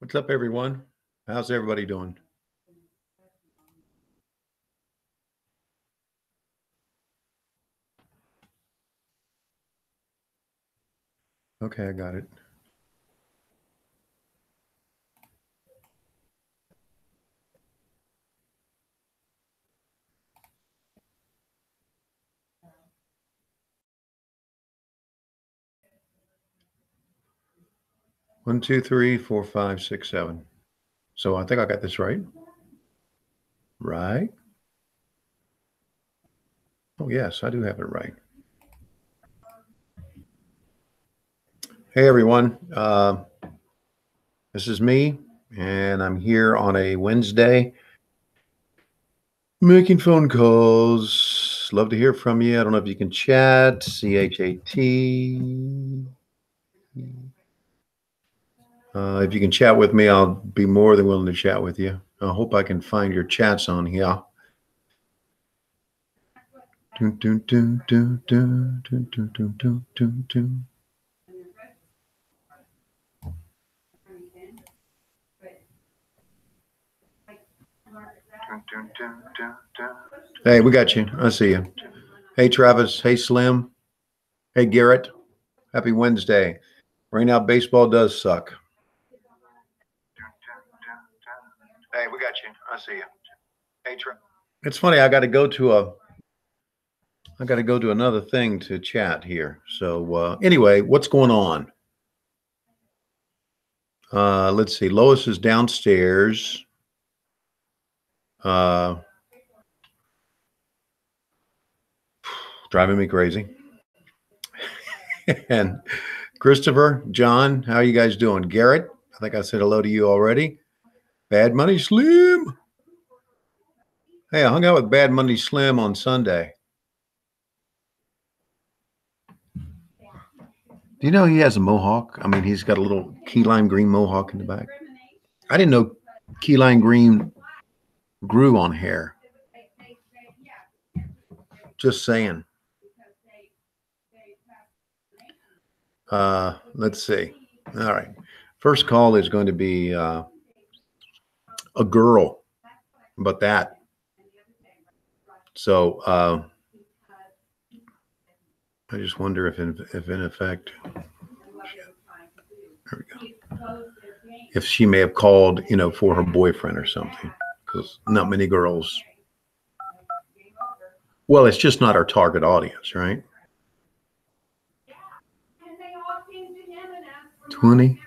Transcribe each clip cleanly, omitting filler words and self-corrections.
What's up, everyone? How's everybody doing? Okay, I got it. One, two, three, four, five, six, seven. So I think I got this right. Right? Oh, yes, I do have it right. Hey, everyone. This is me, and I'm here on a Wednesday making phone calls. Love to hear from you. I don't know if you can chat. CHAT. If you can chat with me, I'll be more than willing to chat with you. I hope I can find your chats on here. Hey, we got you. I see you. Hey, Travis. Hey, Slim. Hey, Garrett. Happy Wednesday. Right now, baseball does suck. Hey, we got you. I see you. Hey, it's funny. I got to go to another thing to chat here. So anyway, what's going on? Let's see. Lois is downstairs. Driving me crazy. And Christopher, John, how are you guys doing? Garrett, I think I said hello to you already. Bad Money Slim. Hey, I hung out with Bad Money Slim on Sunday. Do you know he has a mohawk? I mean, he's got a little key lime green mohawk in the back. I didn't know key lime green grew on hair. Just saying. Let's see. All right. First call is going to be a girl, but that. So I just wonder if in effect, there we go. If she may have called, for her boyfriend or something, because not many girls. Well, it's just not our target audience, right? 20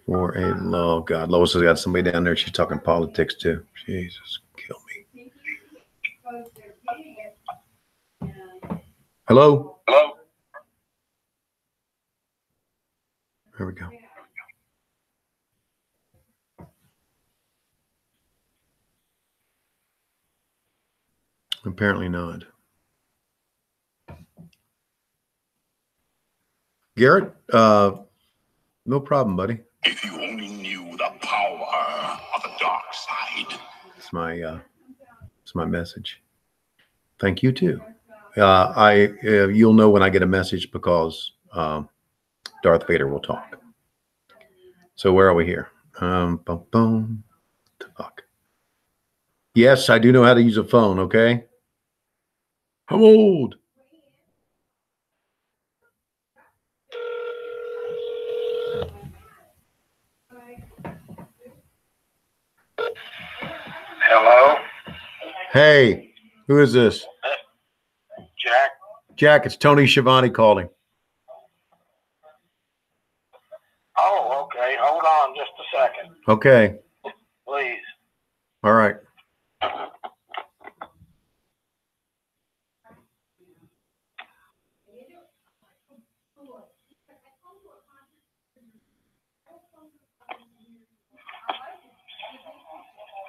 for a oh God, Lois has got somebody down there. She's talking politics too. Jesus, kill me. Hello? Hello? There we go. Apparently not. Garrett, no problem, buddy. If you only knew the power of the dark side. It's my message. Thank you too. You'll know when I get a message because Darth Vader will talk. So where are we here? Boom, boom. The fuck. Yes, I do know how to use a phone. Okay. I'm old. Hello? Hey, who is this? Jack? Jack, it's Tony Schiavone calling. Oh, okay. Hold on just a second. Okay. Please. All right.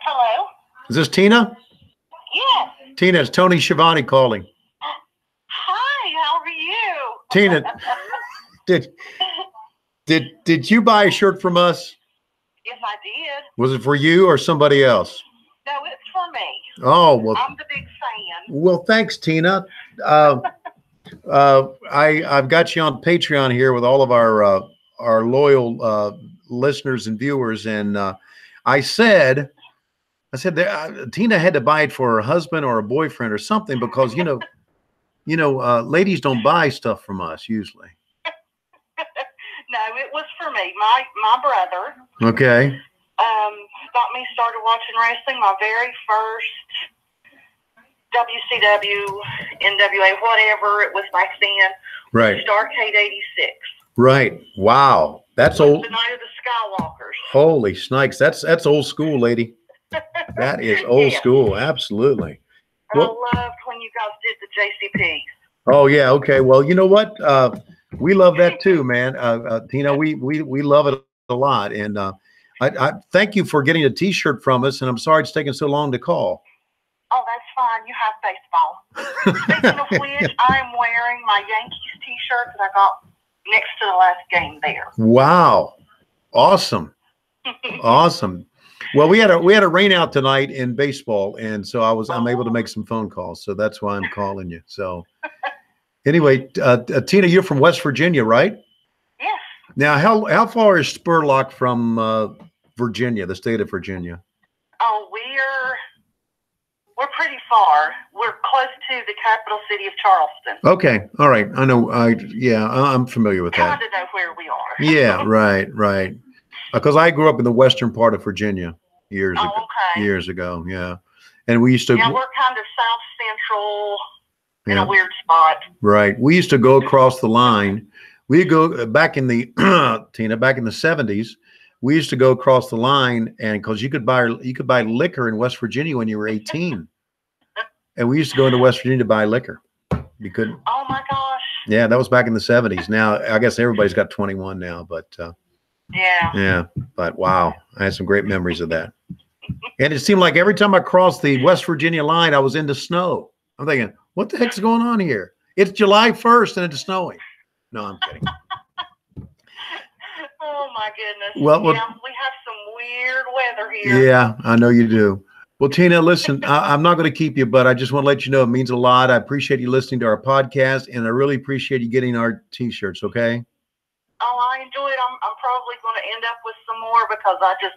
Hello? Is this Tina? Yes. Tina, it's Tony Schiavone calling. Hi, how are you? Tina, did you buy a shirt from us? Yes, I did. Was it for you or somebody else? No, it's for me. Oh, well. I'm the big fan. Well, thanks, Tina. I've got you on Patreon here with all of our loyal listeners and viewers, and I said Tina had to buy it for her husband or a boyfriend or something because ladies don't buy stuff from us usually. No, it was for me. My brother. Okay. Got me started watching wrestling. My very first WCW, NWA, whatever it was back then. Right. Starrcade 86. Right. Wow. That's old. The Night of the Skywalkers. Holy snakes. That's old school, lady. That is old school. Absolutely. And I loved when you guys did the JCP. Oh yeah. Okay. Well, you know what? We love that too, man. Tina, we love it a lot. And I thank you for getting a T-shirt from us. And I'm sorry it's taking so long to call. Oh, that's fine. You have baseball. Speaking of which, I'm wearing my Yankees T-shirt that I got next to the last game there. Wow. Awesome. Awesome. Well, we had a rain out tonight in baseball, and so I'm able to make some phone calls. So that's why I'm calling you. So anyway, Tina, you're from West Virginia, right? Yes. Now, how far is Spurlock from Virginia, the state of Virginia? Oh, we're pretty far. We're close to the capital city of Charleston. Okay. All right. I know. I'm familiar with that. Kind of know where we are. Yeah. Right. Right. Because I grew up in the western part of Virginia years ago. Okay. Years ago. Yeah. And we used to. Yeah, we're kind of south central in a weird spot. Right. We used to go across the line. We go back in the Tina, back in the 70s. We used to go across the line, and because you could buy liquor in West Virginia when you were 18, and we used to go into West Virginia to buy liquor. You couldn't. Oh my gosh. Yeah, that was back in the 70s. Now I guess everybody's got 21 now, but yeah. Yeah, but wow, I had some great memories of that. And it seemed like every time I crossed the West Virginia line, I was into snow. I'm thinking, what the heck's going on here? It's July 1st and it's snowing. No, I'm kidding. Oh my goodness. Well, yeah, we have some weird weather here. Yeah, I know you do. Well, Tina, listen, I'm not going to keep you, but I just want to let you know it means a lot. I appreciate you listening to our podcast, and I really appreciate you getting our T-shirts, okay? Oh, I enjoy it. I'm probably going to end up with some more because I just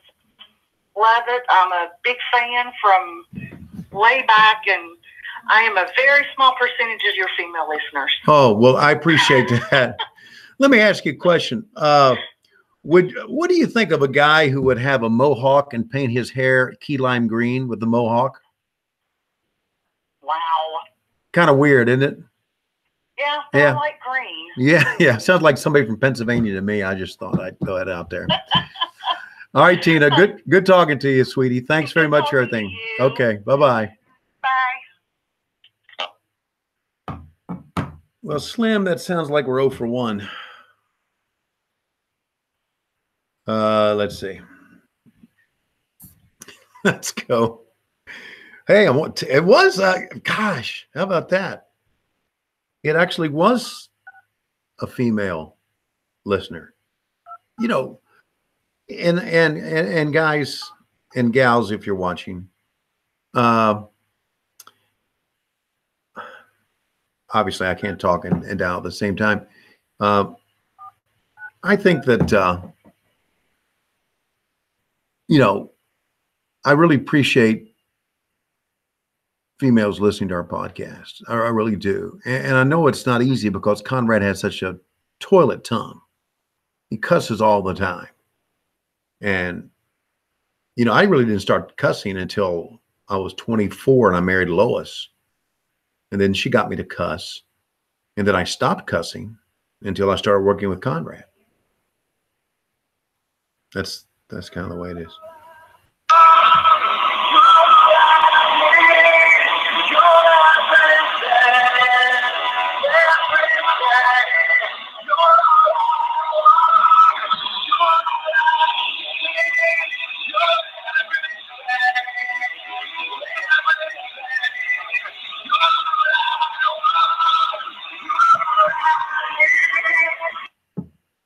love it. I'm a big fan from way back, and I am a very small percentage of your female listeners. Oh, well, I appreciate that. Let me ask you a question. What do you think of a guy who would have a mohawk and paint his hair key lime green with the mohawk? Wow. Kind of weird, isn't it? Yeah, Yeah. I like green. Yeah, yeah. Sounds like somebody from Pennsylvania to me. I just thought I'd throw it out there. All right, Tina. Good talking to you, sweetie. Thanks very much for everything. Okay, bye-bye. Bye. Well, Slim, that sounds like we're 0 for 1. Let's see. Let's go. Hey, it was, gosh, how about that? It actually was a female listener, you know, and guys and gals, if you're watching, obviously I can't talk and down at the same time. I think that, you know, I really appreciate females listening to our podcast. I really do. And I know it's not easy because Conrad has such a toilet tongue. He cusses all the time. And, you know, I really didn't start cussing until I was 24 and I married Lois. And then she got me to cuss. And then I stopped cussing until I started working with Conrad. That's kind of the way it is.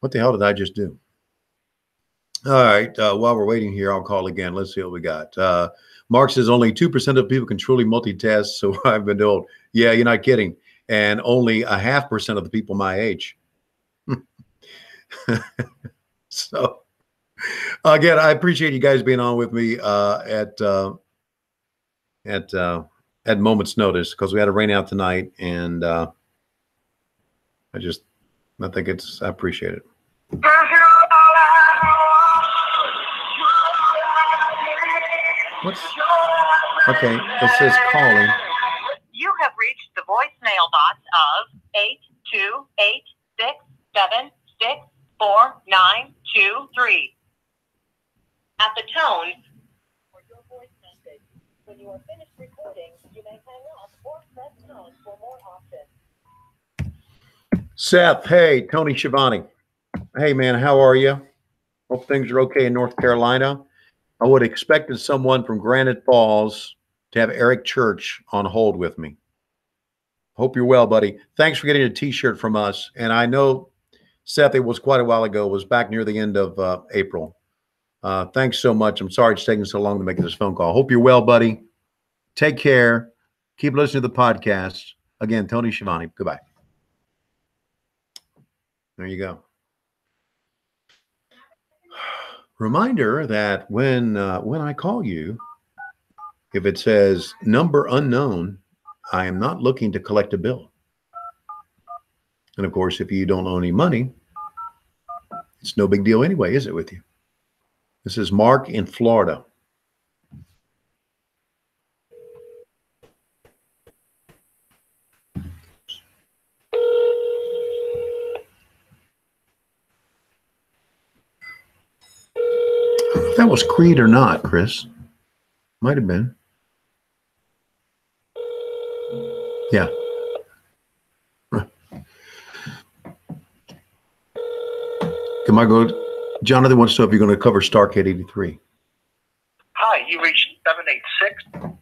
What the hell did I just do? All right. While we're waiting here, I'll call again. Let's see what we got. Mark says only 2% of people can truly multitask. So I've been told, yeah, you're not kidding. And only 0.5% of the people my age. So Again, I appreciate you guys being on with me at moment's notice because we had to rain out tonight, and I think I appreciate it. Okay? It says calling. You have reached the voicemail box of 82867649223. At the tone for your voice message. When you are finished recording, you may hang up or press pound for more options. Seth, hey, Tony Schiavone. Hey, man, how are you? Hope things are okay in North Carolina. I would have expected someone from Granite Falls to have Eric Church on hold with me. Hope you're well, buddy. Thanks for getting a T-shirt from us. And I know, Seth, it was quite a while ago. It was back near the end of April. Thanks so much. I'm sorry it's taking so long to make this phone call. Hope you're well, buddy. Take care. Keep listening to the podcast. Again, Tony Schiavone. Goodbye. There you go. Reminder that when I call you, if it says number unknown, I am not looking to collect a bill. And of course, if you don't owe any money, it's no big deal anyway, is it, with you? This is Mark in Florida. If that was Creed or not, Chris. Might have been. Yeah. Can I go? Jonathan wants to know if you're going to cover Starrcast 83. Hi, you reached 786.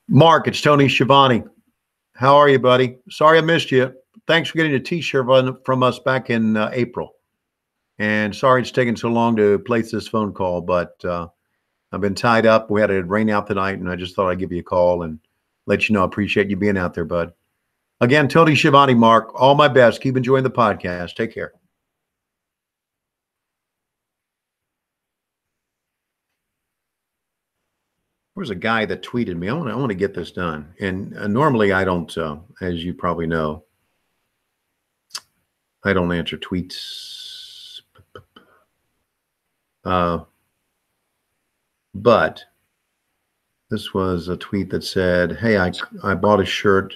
Mark, it's Tony Schiavone. How are you, buddy? Sorry I missed you. Thanks for getting a T-shirt from us back in April. And sorry it's taken so long to place this phone call, but I've been tied up. We had it rain out tonight, and I just thought I'd give you a call and let you know I appreciate you being out there, bud. Again, Tony Schiavone, Mark, all my best. Keep enjoying the podcast. Take care. There's a guy that tweeted me. I want to get this done. And normally I don't, as you probably know, I don't answer tweets. But this was a tweet that said, hey, I bought a shirt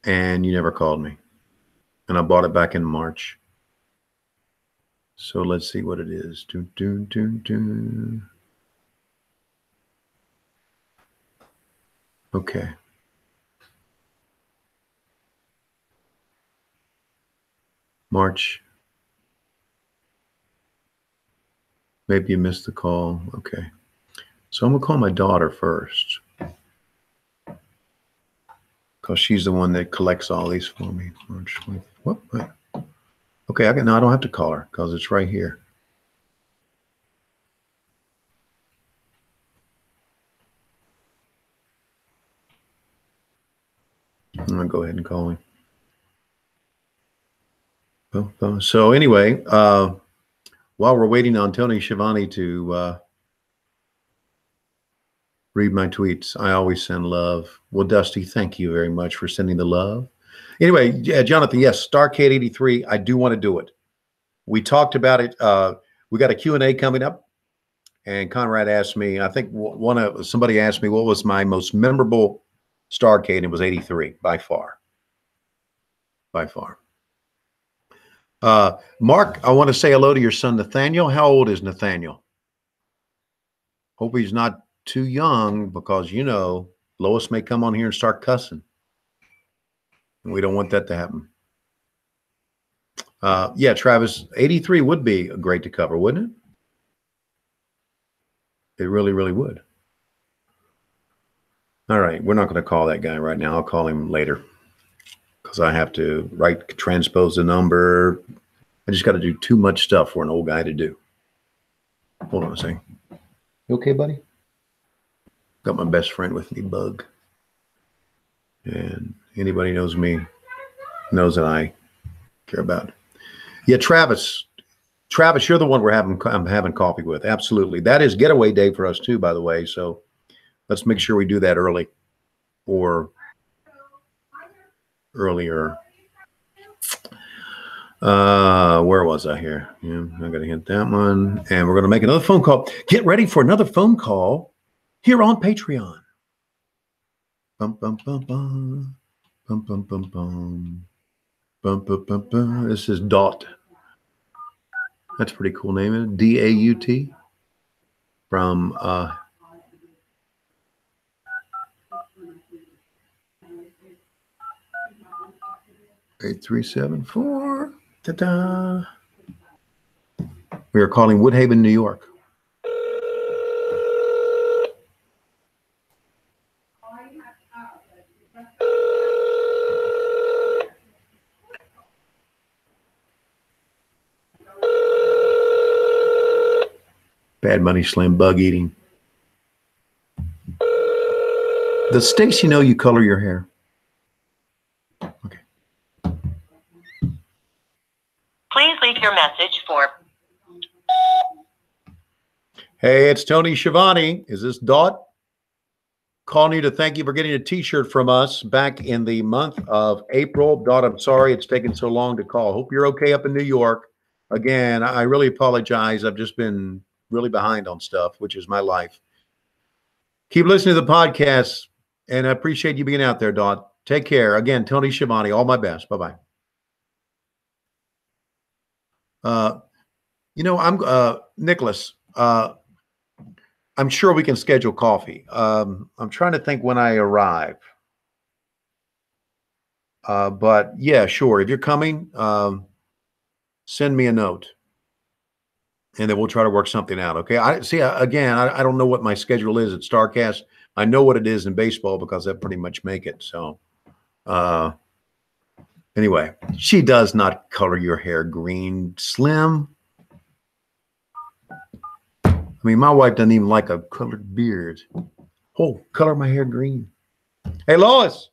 and you never called me. And I bought it back in March. So let's see what it is. Okay. March. Maybe you missed the call. Okay. So I'm going to call my daughter first, because she's the one that collects all these for me. March 20th. What? Okay, I don't have to call her because it's right here. I'm going to go ahead and call him. So anyway, while we're waiting on Tony Schiavone to read my tweets, I always send love. Well, Dusty, thank you very much for sending the love. Anyway, Jonathan, yes, Starrcast 83, I do want to do it. We talked about it. We got a Q&A coming up, and Conrad asked me, I think somebody asked me what was my most memorable Starrcast, and it was 83, by far. By far. Mark, I want to say hello to your son, Nathaniel. How old is Nathaniel? Hope he's not too young, because, you know, Lois may come on here and start cussing. And we don't want that to happen. Yeah, Travis, 83 would be great to cover, wouldn't it? It really, really would. All right. We're not going to call that guy right now. I'll call him later because I have to transpose the number. I just got to do too much stuff for an old guy to do. Hold on a second. You okay, buddy? Got my best friend with me, Bug. And anybody knows me knows that I care about it. Yeah, Travis. Travis, you're the one I'm having coffee with. Absolutely. That is getaway day for us too, by the way. So let's make sure we do that early or earlier. Where was I here? Yeah, I'm going to hit that one. And we're going to make another phone call. Get ready for another phone call here on Patreon. Bum, bum, bum, bum. Bum, bum, bum, bum. Bum, bum, bum, bum. This is Dot. That's a pretty cool name, isn't it? D-A-U-T from 8374. Ta-da. We are calling Woodhaven, New York. Bad Money Slim, bug eating. Does Stacy know you color your hair? Okay. Please leave your message for... Hey, it's Tony Schiavone. Is this Dot? Calling you to thank you for getting a t-shirt from us back in the month of April. Dot, I'm sorry it's taken so long to call. Hope you're okay up in New York. Again, I really apologize. I've just been really behind on stuff, which is my life. Keep listening to the podcast, and I appreciate you being out there, Dot. Take care. Again, Tony Schiavone, all my best. Bye-bye. I'm Nicholas. I'm sure we can schedule coffee. I'm trying to think when I arrive. But yeah, sure. If you're coming, send me a note. And then we'll try to work something out. Okay. I don't know what my schedule is at Starrcast. I know what it is in baseball because I pretty much make it. So, anyway, she does not color your hair green, Slim. I mean, my wife doesn't even like a colored beard. Oh, color my hair green. Hey, Lois.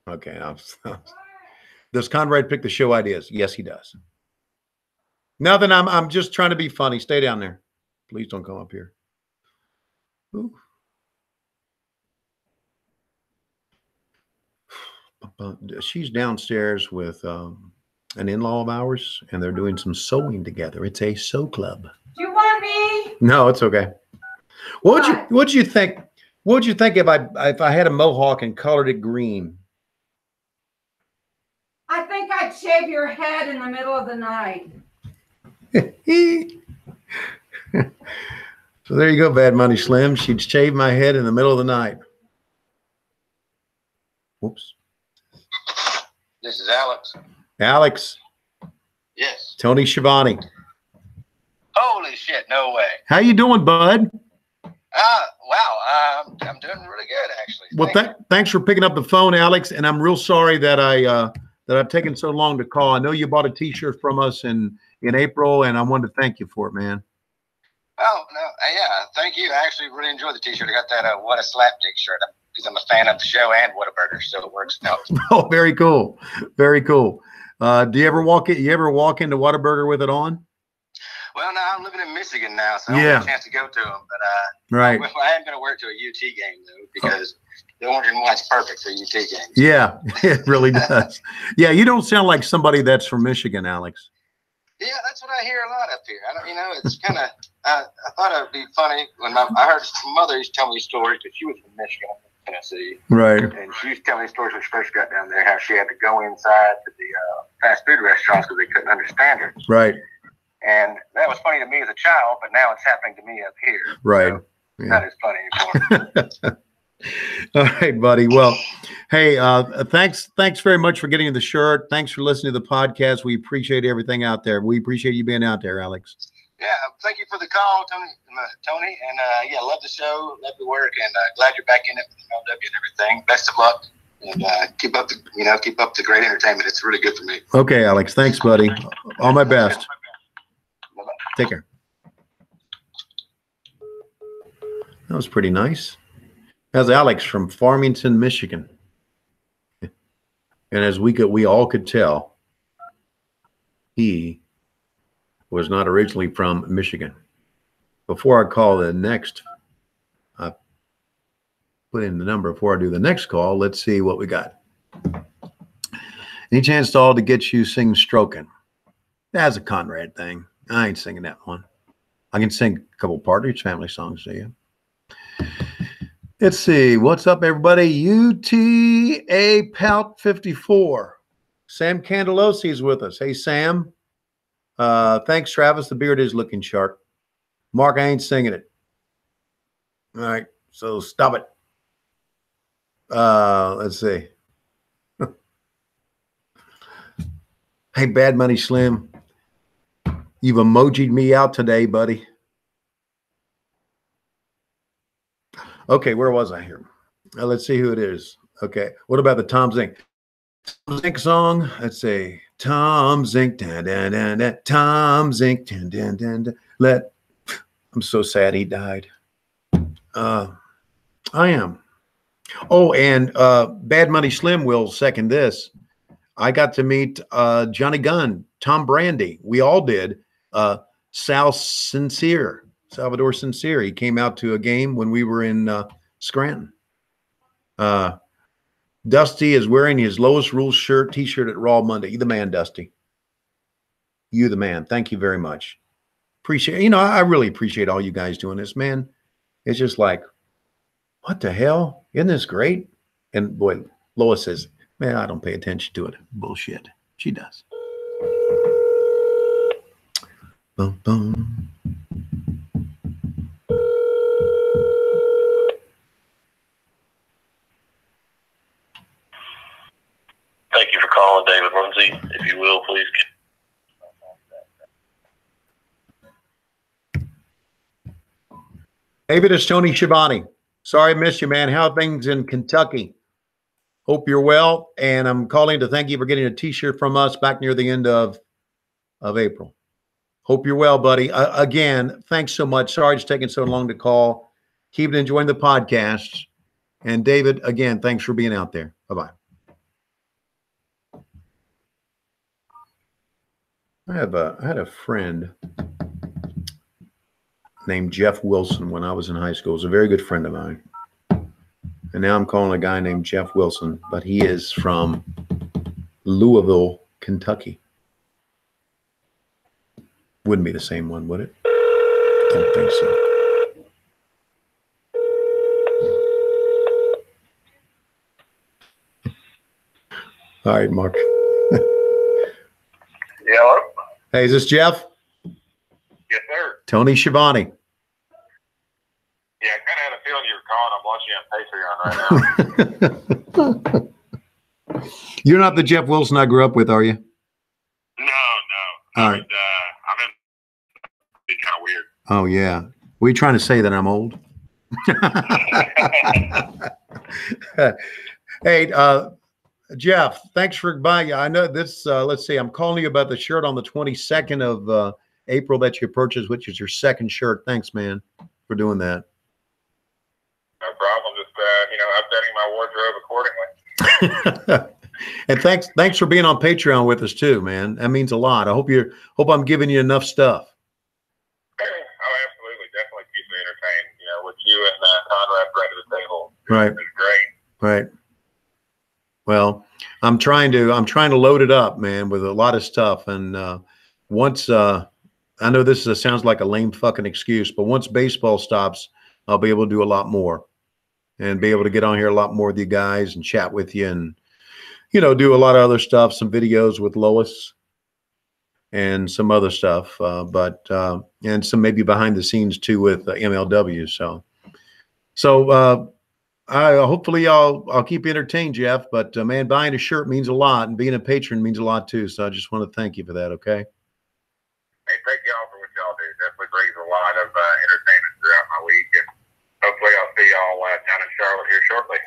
Okay. Does Conrad pick the show ideas? Yes, he does. Nothing. I'm just trying to be funny. Stay down there. Please don't come up here. Ooh. She's downstairs with an in-law of ours, and they're doing some sewing together. It's a sew club. Do you want me? No, it's okay. What'd you think? What would you think if I had a mohawk and colored it green? I think I'd shave your head in the middle of the night. So there you go, Bad Money Slim. She'd shave my head in the middle of the night. Whoops. This is Alex. Alex. Yes. Tony Schiavone. Holy shit, no way. How you doing, bud? Wow, I'm doing really good, actually. Well, thanks for picking up the phone, Alex. And I'm real sorry that I've taken so long to call. I know you bought a T-shirt from us in April, and I wanted to thank you for it, man. Oh, no, yeah, thank you. I actually really enjoyed the T-shirt. I got that What a Slapdick shirt because I'm a fan of the show and Whataburger, so it works out. Oh, very cool. Very cool. Do you ever walk into Whataburger with it on? Well, no, I'm living in Michigan now, so I don't get a chance to go to them. But right. I am going to wear it to a UT game, though, because the orange and white's perfect for UT games. Yeah, it really does. Yeah, you don't sound like somebody that's from Michigan, Alex. Yeah, that's what I hear a lot up here. It's kind of, I thought it would be funny when I heard my mother used to tell me stories, because she was from Michigan, Tennessee. Right. And she used to tell me stories when she first got down there, how she had to go inside to the fast food restaurants because they couldn't understand her. Right. And that was funny to me as a child, but now it's happening to me up here. Right. So not as funny anymore. All right, buddy. Well, hey, thanks very much for getting the shirt. Thanks for listening to the podcast. We appreciate everything out there. We appreciate you being out there, Alex. Yeah, thank you for the call, Tony. And yeah, love the show, love the work, and glad you're back in it with MLW and everything. Best of luck, and keep up the great entertainment. It's really good for me. Okay, Alex. Thanks, buddy. All my best. Bye-bye. Take care. That was pretty nice. That's Alex from Farmington, Michigan. And as we all could tell, he was not originally from Michigan. Before I call the next, I put in the number before I do the next call. Let's see what we got. Any chance at all to get you sing Stroking? That's a Conrad thing. I ain't singing that one. I can sing a couple Partridge Family songs to you. Let's see. What's up, everybody? UTA Pout 54. Sam Candelosi is with us. Hey, Sam. Thanks, Travis. The beard is looking sharp. Mark, I ain't singing it. All right, so stop it. Let's see. Hey, Bad Money Slim. You've emoji'd me out today, buddy. Okay, where was I here? Let's see who it is. Okay, what about the Tom Zink? Tom Zink song? Let's see. Tom Zink, dan, dan, dan, dan. Tom Zink, dan, dan, dan, dan. I'm so sad he died. I am. Oh, and Bad Money Slim will second this. I got to meet Johnny Gunn, Tom Brandy. We all did. Salvador Sincere. He came out to a game when we were in Scranton. Dusty is wearing his Lowest Rules t-shirt at Raw Monday. You the man, Dusty. You the man. Thank you very much. Appreciate, I really appreciate all you guys doing this, man. It's just like, what the hell? Isn't this great? And boy, Lois says, man, I don't pay attention to it. Bullshit. She does. Boom, boom. Thank you for calling, David Lindsay. If you will, please. David, it's Tony Schiavone. Sorry I missed you, man. How are things in Kentucky? Hope you're well. And I'm calling to thank you for getting a t-shirt from us back near the end of April. Hope you're well, buddy. Again, thanks so much. Sorry it's taking so long to call. Keep enjoying the podcast. And David, again, thanks for being out there. Bye-bye. I had a friend named Jeff Wilson when I was in high school. He was a very good friend of mine. And now I'm calling a guy named Jeff Wilson, but he is from Louisville, Kentucky. Wouldn't be the same one, would it? Don't think so. All right, Mark. Yeah. Hey, is this Jeff? Yes, sir. Tony Schiavone. Yeah, I kind of had a feeling you were calling. I'm watching you on Patreon right now. You're not the Jeff Wilson I grew up with, are you? No. All right. I'm in. It's kind of weird. Oh, yeah. Were you trying to say that I'm old? Hey, Jeff, thanks for buying. I know this, let's see, I'm calling you about the shirt on the 22nd of April that you purchased, which is your second shirt. Thanks, man, for doing that. No problem. Just, updating my wardrobe accordingly. And thanks for being on Patreon with us too, man. That means a lot. I hope I'm giving you enough stuff. Oh, absolutely. Definitely keeps me entertained. What you and Conrad bring to the table. Right. It's great. Right. Well, I'm trying to load it up, man, with a lot of stuff. And once I know this sounds like a lame fucking excuse, but once baseball stops, I'll be able to do a lot more and be able to get on here a lot more with you guys and chat with you and, do a lot of other stuff, some videos with Lois and some other stuff, and some maybe behind the scenes too with MLW. So hopefully I'll keep you entertained, Jeff, but man, buying a shirt means a lot and being a patron means a lot too. So I just want to thank you for that. Okay. Hey, thank y'all for what y'all do.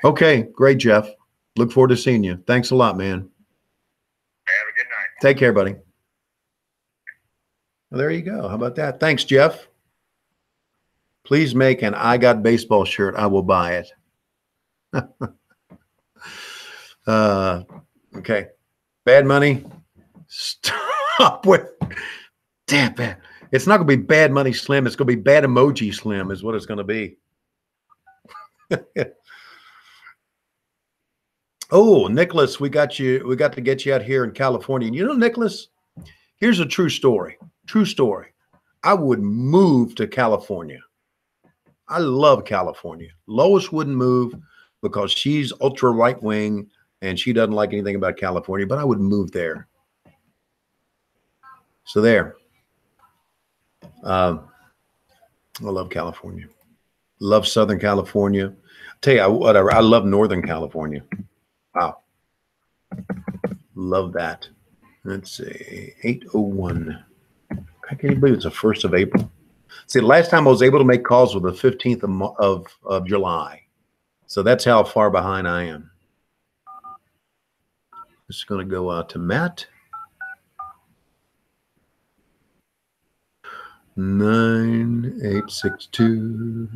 Okay, great, Jeff. Look forward to seeing you. Thanks a lot, man. Have a good night. Take care, buddy. Well, there you go. How about that? Thanks, Jeff. Please make an I Got Baseball shirt. I will buy it. Okay. Bad money. Stop with. Damn, man. It's not going to be Bad Money Slim. It's going to be Bad Emoji Slim is what it's going to be. Oh, Nicholas, we got to get you out here in California. And you know, Nicholas, here's a true story. True story. I would move to California. I love California. Lois wouldn't move because she's ultra right wing and she doesn't like anything about California, but I would move there. So there. I love California. Love Southern California. Tell you what, I love Northern California. Wow. Love that. Let's see. 8:01. I can't believe it's the 1st of April. See, the last time I was able to make calls was the 15th of July. So that's how far behind I am. This is going to go out to Matt. 9862.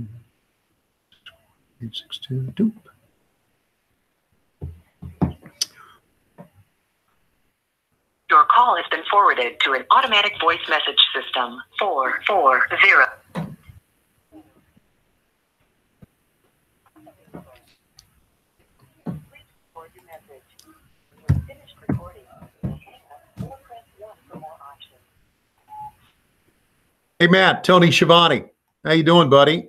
862. Doop. Your call has been forwarded to an automatic voice message system. 440. Hey, Matt, Tony Schiavone. How you doing, buddy?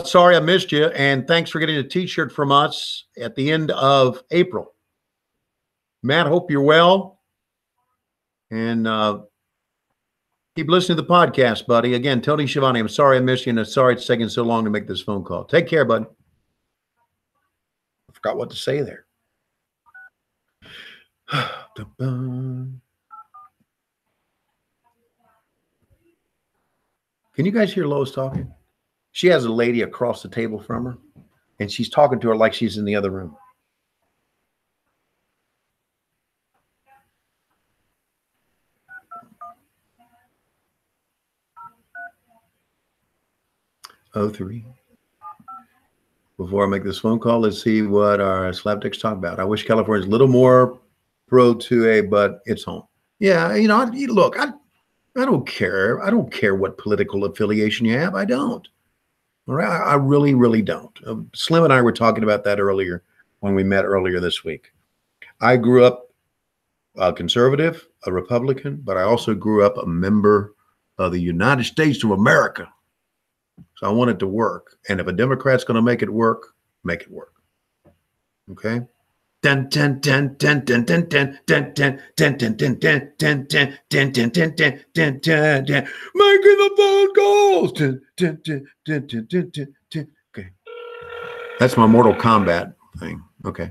Sorry I missed you, and thanks for getting a T-shirt from us at the end of April. Matt, hope you're well, and keep listening to the podcast, buddy. Again, Tony Schiavone, I'm sorry I missed you, and I'm sorry it's taking so long to make this phone call. Take care, bud. I forgot what to say there. Can you guys hear Lois talking? She has a lady across the table from her, and she's talking to her like she's in the other room. Oh, 03. Before I make this phone call, let's see what our slapdicks talk about. I wish California's a little more pro 2A, but it's home. Yeah, you know, look, I don't care. I don't care what political affiliation you have. I don't. All right. I really, really don't. Slim and I were talking about that earlier when we met earlier this week. I grew up a conservative, a Republican, but I also grew up a member of the United States of America. So I want it to work. And if a Democrat's going to make it work, make it work. Okay? Making the phone calls. Okay. That's my Mortal Kombat thing. Okay.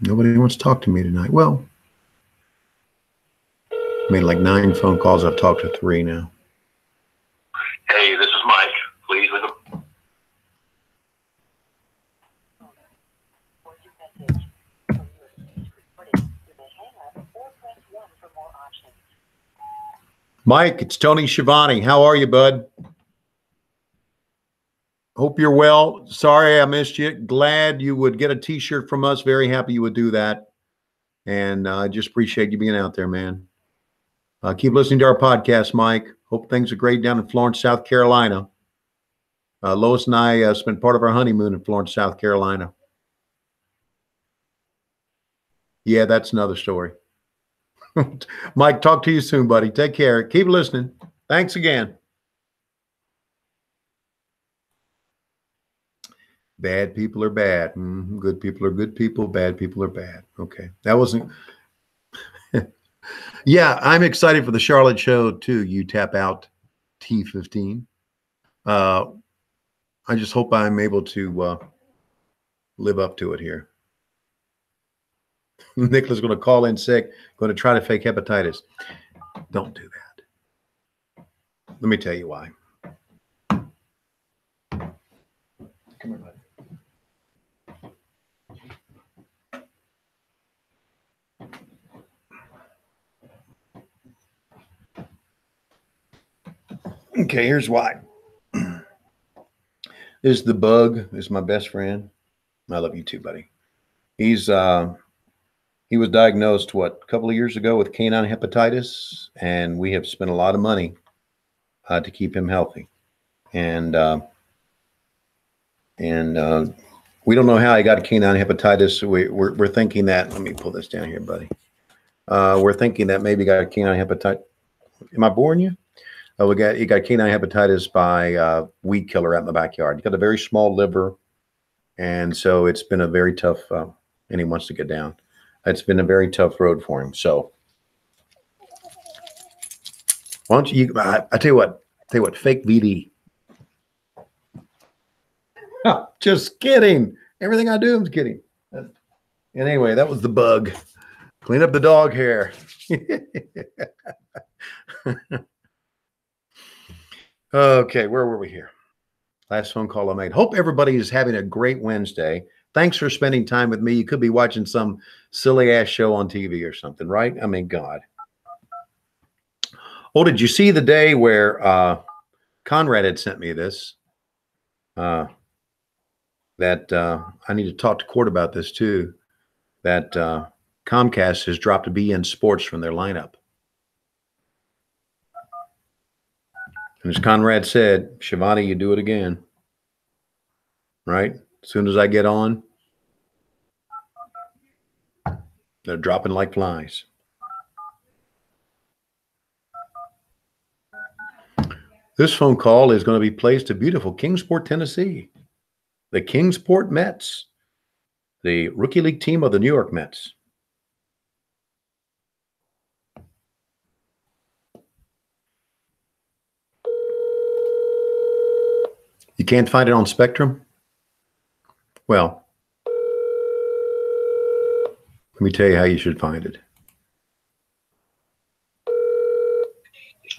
Nobody wants to talk to me tonight. Well, I made like 9 phone calls. I've talked to 3 now. Hey, this is Mike. Please leave a... Mike, it's Tony Schiavone. How are you, bud? Hope you're well. Sorry I missed you. Glad you would get a T-shirt from us. Very happy you would do that. And I just appreciate you being out there, man. Keep listening to our podcast, Mike. Hope things are great down in Florence, South Carolina. Lois and I spent part of our honeymoon in Florence, South Carolina. Yeah, that's another story. Mike, talk to you soon, buddy. Take care. Keep listening. Thanks again. Bad people are bad. Good people are good people. Bad people are bad. Okay. That wasn't. Yeah, I'm excited for the Charlotte show too. You tap out T15. I just hope I'm able to live up to it here. Nicholas is going to call in sick, going to try to fake hepatitis. Don't do that. Let me tell you why. Come here, buddy. Okay, here's why. This is the bug. This is my best friend. I love you too, buddy. He was diagnosed, a couple of years ago with canine hepatitis, and we have spent a lot of money to keep him healthy. And we don't know how he got canine hepatitis. We're thinking that, let me pull this down here, buddy. We're thinking that maybe he got canine hepatitis. Am I boring you? Oh, he got canine hepatitis by weed killer out in the backyard. He got a very small liver, and so it's been a very tough, and he wants to get down. It's been a very tough road for him. So why don't you, I tell you what, fake VD. Just kidding. Everything I do, I'm kidding. And anyway, that was the bug. Clean up the dog hair. Okay, where were we here? Last phone call I made. Hope everybody is having a great Wednesday. Thanks for spending time with me. You could be watching some silly ass show on TV or something, right? I mean, God. Oh, did you see the day where Conrad had sent me this? That I need to talk to court about this too. That Comcast has dropped BN Sports from their lineup. And as Conrad said, Schiavone, you do it again. Right? As soon as I get on, they're dropping like flies. This phone call is going to be placed to beautiful Kingsport, Tennessee. The Kingsport Mets, the rookie league team of the New York Mets. You can't find it on Spectrum? Well, let me tell you how you should find it.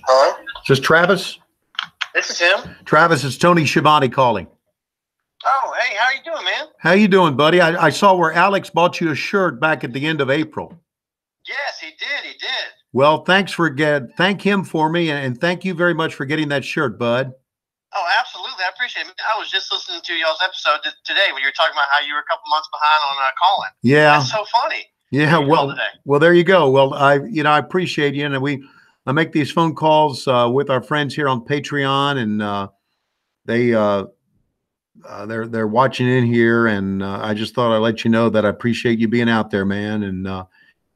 Hello? Is this Travis? This is him. Travis, it's Tony Schiavone calling. Oh, hey, how you doing, man? How you doing, buddy? I saw where Alex bought you a shirt back at the end of April. Yes, he did. He did. Well, thank him for me, and thank you very much for getting that shirt, bud. Oh, absolutely. I appreciate it. I was just listening to y'all's episode today when you were talking about how you were a couple months behind on calling. Yeah. That's so funny. Yeah. Well, there you go. Well, I appreciate you. And I make these phone calls with our friends here on Patreon, and they're watching in here. And I just thought I'd let you know that I appreciate you being out there, man. And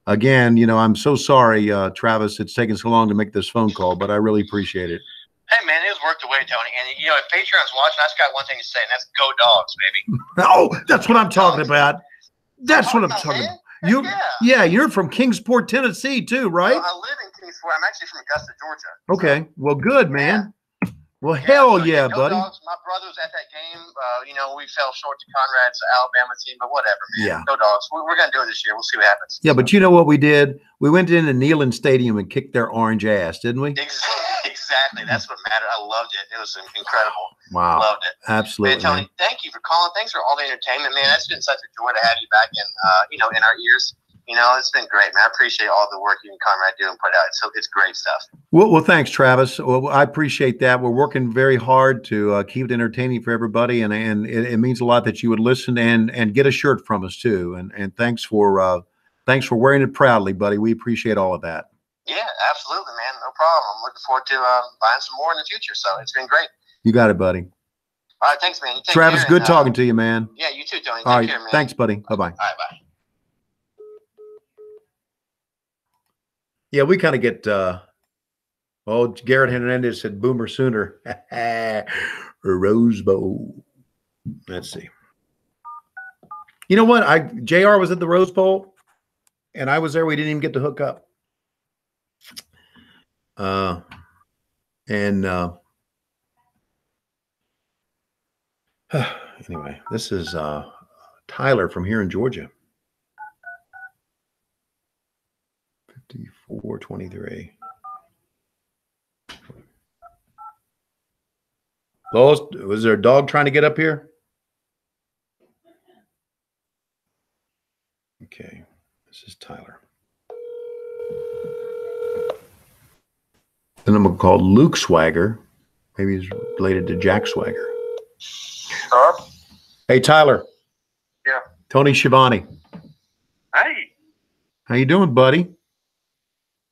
again, I'm so sorry, Travis, it's taken so long to make this phone call, but I really appreciate it. Hey, man, it was worth the wait, Tony. And, if Patreon's watching, I just got one thing to say, and that's go dogs, baby. Oh, that's what I'm talking about. That's what I'm talking about. You're from Kingsport, Tennessee, too, right? Well, I live in Kingsport. I'm actually from Augusta, Georgia. Okay. Well, good, man. Well, so, yeah, go buddy. Dogs. My brother was at that game. We fell short to Conrad's Alabama team, but whatever, man. Yeah. Go Dogs. We're going to do it this year. We'll see what happens. Yeah, but you know what we did? We went into Neyland Stadium and kicked their orange ass, didn't we? Exactly. That's what mattered. I loved it. It was incredible. Wow. Loved it. Absolutely. Man, Tony, thank you for calling. Thanks for all the entertainment, man. That's been such a joy to have you back in, in our ears. It's been great, man. I appreciate all the work you and Conrad do and put out. So it's great stuff. Well, thanks, Travis. Well, I appreciate that. We're working very hard to keep it entertaining for everybody, and it means a lot that you would listen and get a shirt from us too. And thanks for wearing it proudly, buddy. We appreciate all of that. Yeah, absolutely, man. No problem. I'm looking forward to buying some more in the future. So it's been great. You got it, buddy. All right, thanks, man. You take Travis, care, good talking to you, man. Yeah, you too, Tony. All right, Take care, man. thanks, buddy. Bye-bye. All right, bye. Yeah, we kind of get, Garrett Hernandez said Boomer Sooner. Rose Bowl. Let's see. You know what? JR was at the Rose Bowl, and I was there. We didn't even get to hook up. Anyway, this is Tyler from here in Georgia. 423. Lois, was there a dog trying to get up here? Okay, this is Tyler. The number called Luke Swagger. Maybe he's related to Jack Swagger. Hello? Hey, Tyler. Yeah. Tony Schiavone. Hey, How you doing, buddy?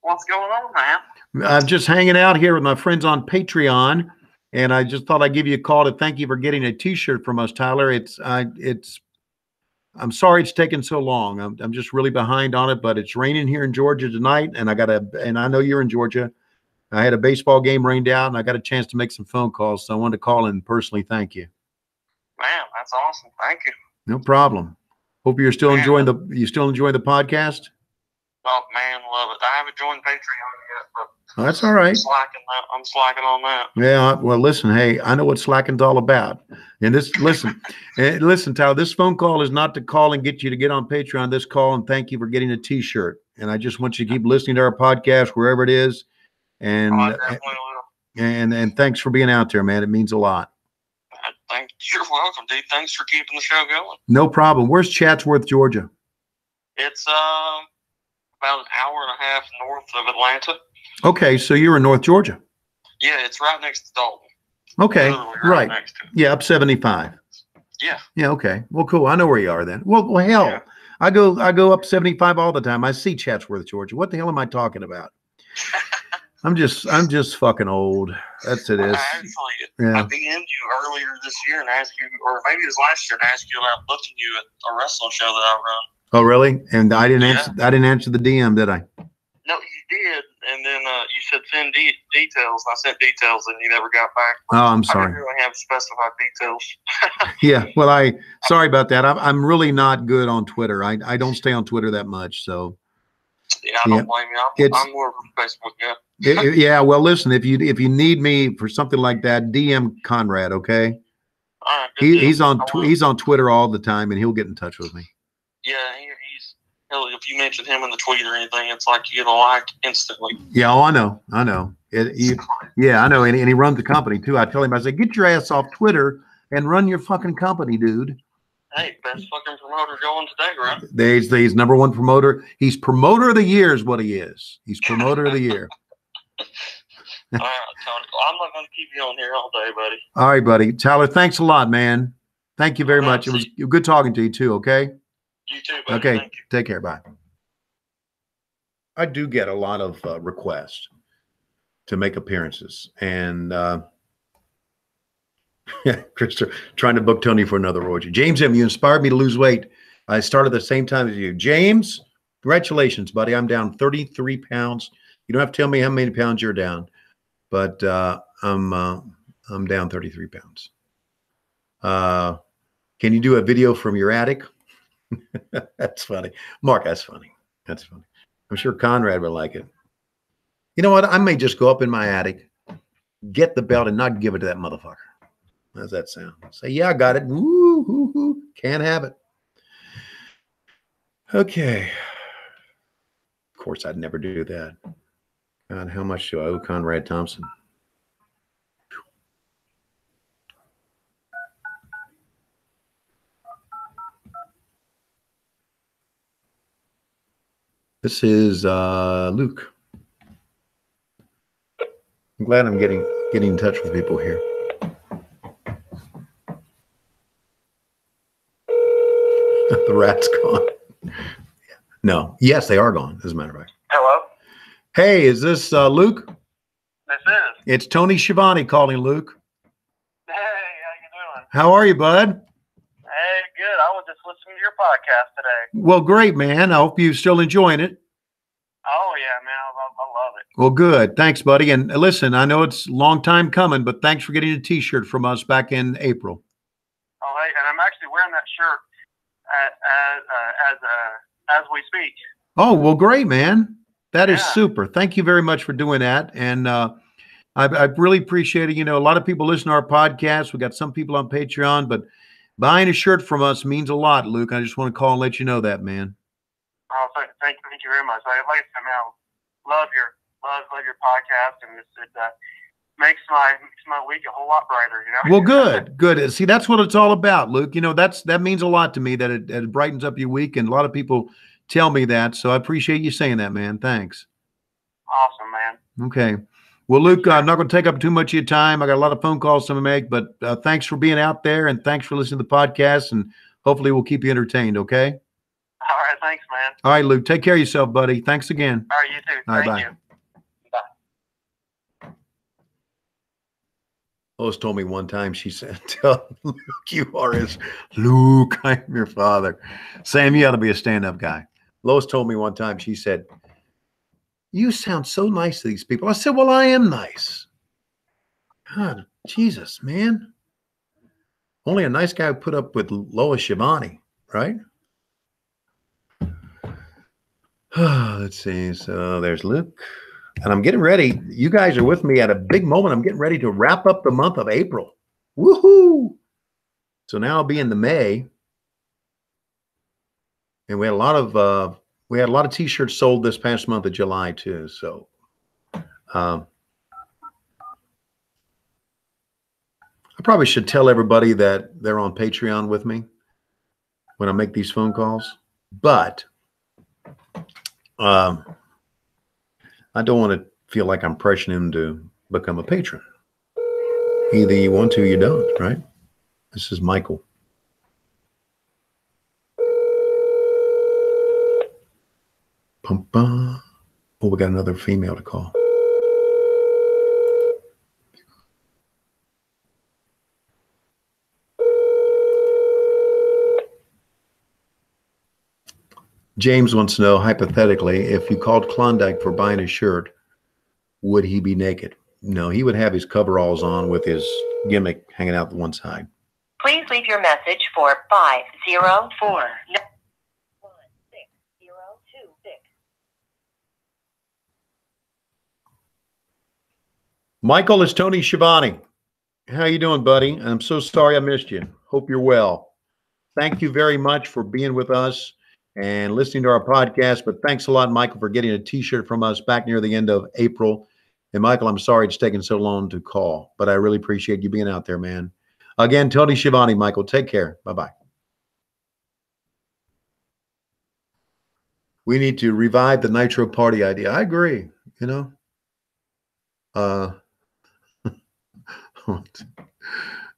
what's going on, man? I'm just hanging out here with my friends on Patreon, and I just thought I'd give you a call to thank you for getting a T-shirt from us, Tyler. I'm sorry it's taken so long. I'm just really behind on it, but it's raining here in Georgia tonight, and I know you're in Georgia. I had a baseball game rained out, and I got a chance to make some phone calls, so I wanted to call and personally thank you. Man, that's awesome. Thank you. No problem. Hope you're still enjoying the podcast. Oh, man, love it. I haven't joined Patreon yet, but Oh, that's all right. I'm slacking on that. Yeah, well, listen, hey, I know what slacking's all about. And listen, Tyler, this phone call is not to call and get you to get on Patreon. This call and thank you for getting a T-shirt. And I just want you to keep listening to our podcast wherever it is. And I definitely will. and thanks for being out there, man. It means a lot. You're welcome, dude. Thanks for keeping the show going. No problem. Where's Chatsworth, Georgia? It's about an hour and a half north of Atlanta. Okay, so you're in North Georgia. Yeah, it's right next to Dalton. Okay, Literally right. next to it. Yeah, up 75. Yeah. Yeah, okay. Well, cool. I know where you are then. Well, hell, Yeah. I go up 75 all the time. I see Chatsworth, Georgia. What the hell am I talking about? I'm just fucking old. That's it is. I DM'd you earlier this year and asked you, or maybe it was last year, and asked you about booking you at a wrestling show that I run. Oh, really? And I didn't Yeah. answer. I didn't answer the DM, did I? No, you did, and then you said send details. I sent details, and you never got back. Oh, I'm I sorry. didn't really have specified details. Yeah. Well, sorry about that. I'm really not good on Twitter. I don't stay on Twitter that much. So Yeah, I don't blame you. I'm more of a Facebook guy. yeah. Well, listen, if you need me for something like that, DM Conrad. Okay. All right, good deal. He's on Twitter all the time, and he'll get in touch with me. Yeah, he's. Hell, if you mention him in the tweet or anything, it's like you get a like instantly. Yeah, oh, I know. Yeah, I know. And he runs the company too. I tell him, I say, get your ass off Twitter and run your fucking company, dude. Hey, best fucking promoter going today, right? He's number one promoter. He's promoter of the year is what he is. He's promoter of the year. All right, Tony. I'm not going to keep you on here all day, buddy. All right, buddy. Tyler, thanks a lot, man. Thank you very much. It was good talking to you too, okay? You too, buddy. Okay, Thank you. take care. Bye. I do get a lot of requests to make appearances. And Christopher, trying to book Tony for another orgy. James M., you inspired me to lose weight. I started the same time as you. James, congratulations, buddy. I'm down 33 pounds. You don't have to tell me how many pounds you're down, but I'm down 33 pounds. Can you do a video from your attic? That's funny. Mark, that's funny. That's funny. I'm sure Conrad would like it. You know what? I may just go up in my attic, get the belt, and not give it to that motherfucker. How's that sound? Say, yeah, I got it. Woo, hoo, hoo. Can't have it. Okay. Of course, I'd never do that. God, how much do I owe Conrad Thompson? This is Luke. I'm glad I'm getting in touch with people here. The rat's gone. No. Yes, they are gone, as a matter of fact. Hello? Hey, is this Luke? This is. It's Tony Schiavone calling, Luke. Hey, how you doing? How are you, bud? Hey, good. I was just listening to your podcast today. Well, great, man. I hope you're still enjoying it. Oh, yeah, man. I love it. Well, good. Thanks, buddy. And listen, I know it's a long time coming, but thanks for getting a T-shirt from us back in April. Oh, hey, and I'm actually wearing that shirt as we speak. Oh, well, great, man. That is Yeah. super. Thank you very much for doing that. And I really appreciate it. You know, a lot of people listen to our podcast. We got some people on Patreon, but buying a shirt from us means a lot, Luke. I just want to call and let you know that, man. Oh, thank you very much. Like I said, man, love your podcast, and it makes my week a whole lot brighter. You know. Well, good. See, that's what it's all about, Luke. You know, that means a lot to me that it brightens up your week, and a lot of people tell me that. So I appreciate you saying that, man. Thanks. Awesome, man. Okay. Well, Luke, I'm not going to take up too much of your time. I got a lot of phone calls to make, but thanks for being out there, and thanks for listening to the podcast, and hopefully we'll keep you entertained, okay? All right, thanks, man. All right, Luke, take care of yourself, buddy. Thanks again. All right, you too. All right, Thank bye. you. Bye. Lois told me one time, she said, tell Luke you are his Luke, I'm your father. Sam, you ought to be a stand-up guy. Lois told me one time, she said, you sound so nice to these people. I said, well, I am nice. God, Jesus, man. Only a nice guy would put up with Lois Schiavone, right? Let's see. So there's Luke. And I'm getting ready. You guys are with me at a big moment. I'm getting ready to wrap up the month of April. Woohoo! So now I'll be in the May. And we had a lot of t-shirts sold this past month of July too. So I probably should tell everybody that they're on Patreon with me when I make these phone calls. But I don't want to feel like I'm pressuring him to become a patron. Either you want to or you don't, right? This is Michael. Oh, we got another female to call. James wants to know, hypothetically, if you called Klondike for buying a shirt, would he be naked? No, he would have his coveralls on with his gimmick hanging out the one side. Please leave your message for 504. Michael, it's Tony Schiavone. How you doing, buddy? I'm so sorry I missed you. Hope you're well. Thank you very much for being with us and listening to our podcast. But thanks a lot, Michael, for getting a T-shirt from us back near the end of April. And Michael, I'm sorry it's taken so long to call, but I really appreciate you being out there, man. Again, Tony Schiavone, Michael. Take care. Bye-bye. We need to revive the Nitro Party idea. I agree, you know.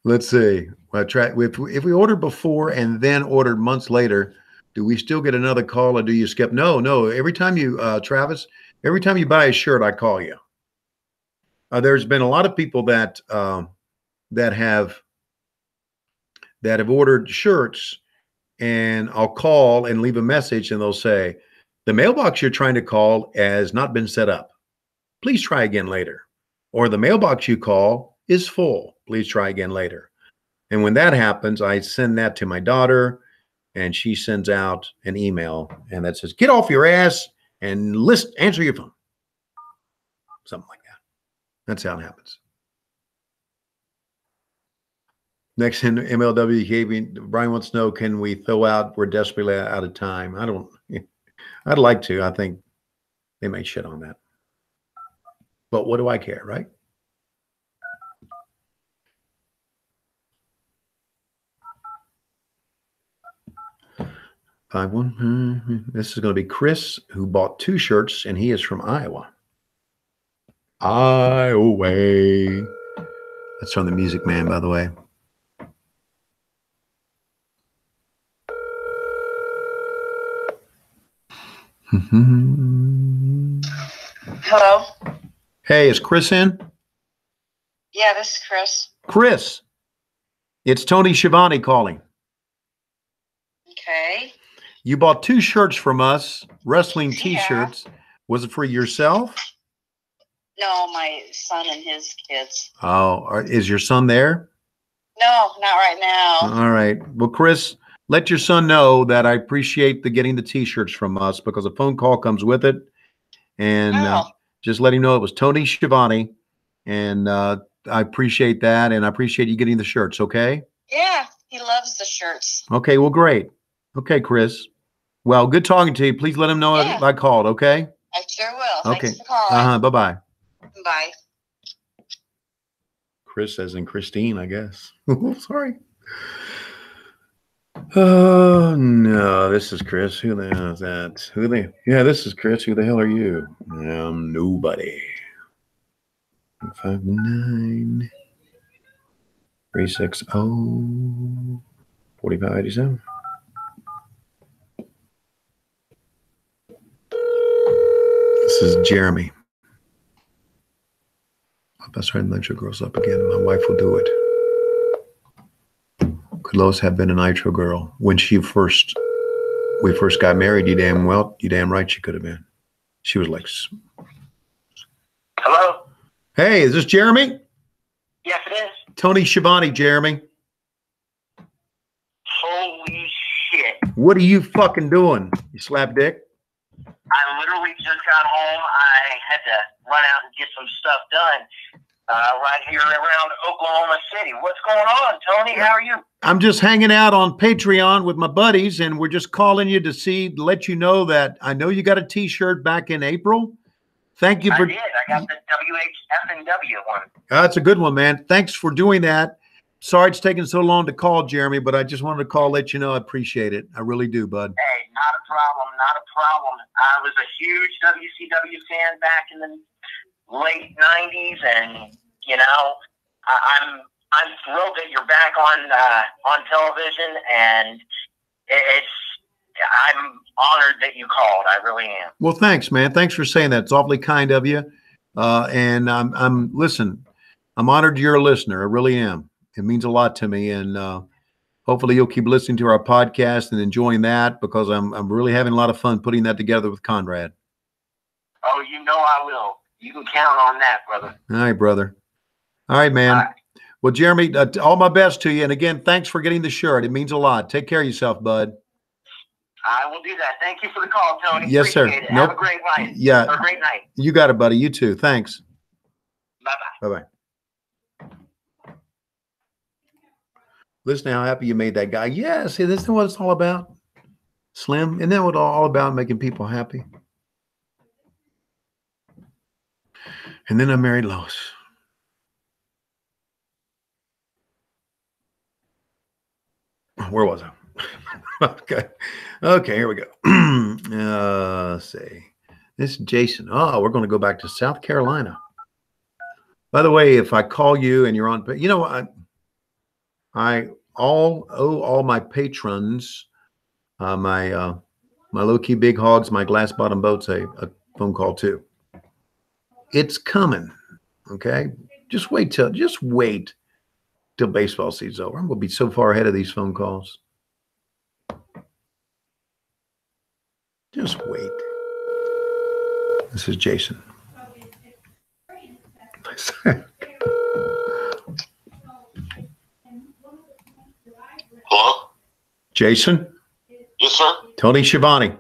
Let's see. If we order before and then ordered months later, do we still get another call or do you skip? No. Every time you, Travis, every time you buy a shirt, I call you. There's been a lot of people that have ordered shirts, and I'll call and leave a message, and they'll say, the mailbox you're trying to call has not been set up. Please try again later. Or the mailbox you call is full. Please try again later. And when that happens, I send that to my daughter, and she sends out an email, and that says, get off your ass and answer your phone. Something like that. That's how it happens. Next in MLW, Brian wants to know, can we throw out, we're desperately out of time. I'd like to. I think they may shit on that. But what do I care, right? This is going to be Chris, who bought 2 shirts, and he is from Iowa. Iowa. That's from the Music Man, by the way. Hello? Hey, is Chris in? Yeah, this is Chris. Chris, it's Tony Schiavone calling. Okay. You bought 2 shirts from us, wrestling T-shirts. Yeah. Was it for yourself? No, my son and his kids. Oh, is your son there? No, not right now. All right. Well, Chris, let your son know that I appreciate getting the T-shirts from us, because a phone call comes with it. And just let him know it was Tony Schiavone. And I appreciate that. And I appreciate you getting the shirts, okay? Yeah, he loves the shirts. Okay, well, great. Okay, Chris. Well, good talking to you. Please let him know I called, okay? I sure will. Okay. Thanks for calling. Bye-bye. Bye. Chris as in Christine, I guess. Sorry. Oh, no, this is Chris. Who the hell is that? Yeah, this is Chris. Who the hell are you? I'm nobody. 59 360 4587. This is Jeremy. If I start to nitro girls up again, my wife will do it. Could Lois have been a nitro girl when we first got married? You damn right she could have been. She was like, Hello? hey, is this Jeremy? Yes, it is. Tony Schiavone, Jeremy. Holy shit. What are you fucking doing? You slap dick? I literally just got home. I had to run out and get some stuff done right here around Oklahoma City. What's going on, Tony? How are you? I'm just hanging out on Patreon with my buddies, and we're just calling you to let you know that I know you got a T-shirt back in April. Thank you for. I did. I got the WHF&W one. That's a good one, man. Thanks for doing that. Sorry it's taking so long to call, Jeremy, but I just wanted to call, let you know I appreciate it. I really do, bud. Hey, not a problem. Not a problem. I was a huge WCW fan back in the late '90s, and you know, I'm thrilled that you're back on television, and I'm honored that you called. I really am. Well, thanks, man. Thanks for saying that. It's awfully kind of you. And listen, I'm honored you're a listener. I really am. It means a lot to me, and hopefully you'll keep listening to our podcast and enjoying that, because I'm really having a lot of fun putting that together with Conrad. Oh, you know I will. You can count on that, brother. All right, brother. All right, man. All right. Well, Jeremy, all my best to you. And again, thanks for getting the shirt. It means a lot. Take care of yourself, bud. I will do that. Thank you for the call, Tony. Yes, sir. Appreciate it. Nope. Have a great night. Yeah. Or a great night. You got it, buddy. You too. Thanks. Bye-bye. Bye-bye. Listen to how happy you made that guy. Yes, see, this is what it's all about. Slim, isn't that what it's all about, making people happy? And then I married Lois. Where was I? Okay, here we go. Let's see. This is Jason. Oh, we're going to go back to South Carolina. By the way, if I call you and you're on, you know, I owe all my patrons, my low-key big hogs, my glass bottom boats, a phone call too. It's coming. Okay, just wait till baseball season's over. I'm going to be so far ahead of these phone calls. Just wait. This is Jason. Hello? Jason? Yes, sir? Tony Schiavone.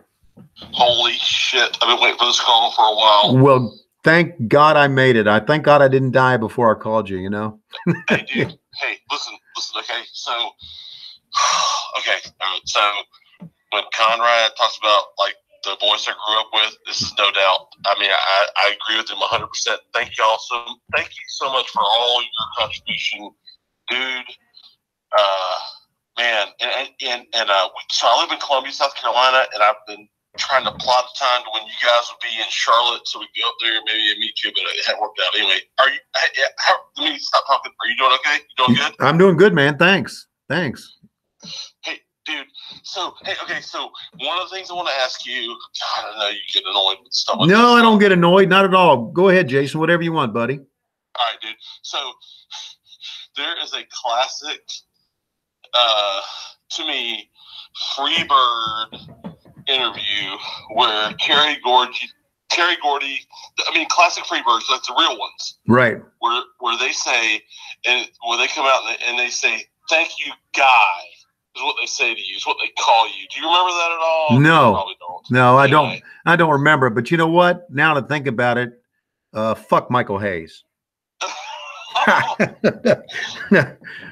Holy shit. I've been waiting for this call for a while. Well, thank God I made it. Thank God I didn't die before I called you, you know? Hey, dude. Hey, listen, okay? So, so when Conrad talks about, like, the voice I grew up with, this is no doubt. I mean, I agree with him 100%. Thank you so much for all your contribution, dude. Man, so I live in Columbia, South Carolina, and I've been trying to plot a time to when you guys would be in Charlotte, so we could go up there and maybe meet you, but it hadn't worked out. Anyway, let me stop talking. Are you doing okay? You doing good? I'm doing good, man. Thanks. Hey, dude. So one of the things I want to ask you, God, I know you get annoyed with stuff like No, this. I don't get annoyed. Not at all. Go ahead, Jason. Whatever you want, buddy. All right, dude. So there is a classic, to me, Freebird interview where Terry Gordy, classic Freebirds, like the real ones, Right. Where they say, and where they come out and they say, "Thank you, guy," is what they say to you. Is what they call you. Do you remember that at all? No. You probably don't. No, I Anyway. don't. I don't remember. But you know what? Now to think about it, fuck Michael Hayes.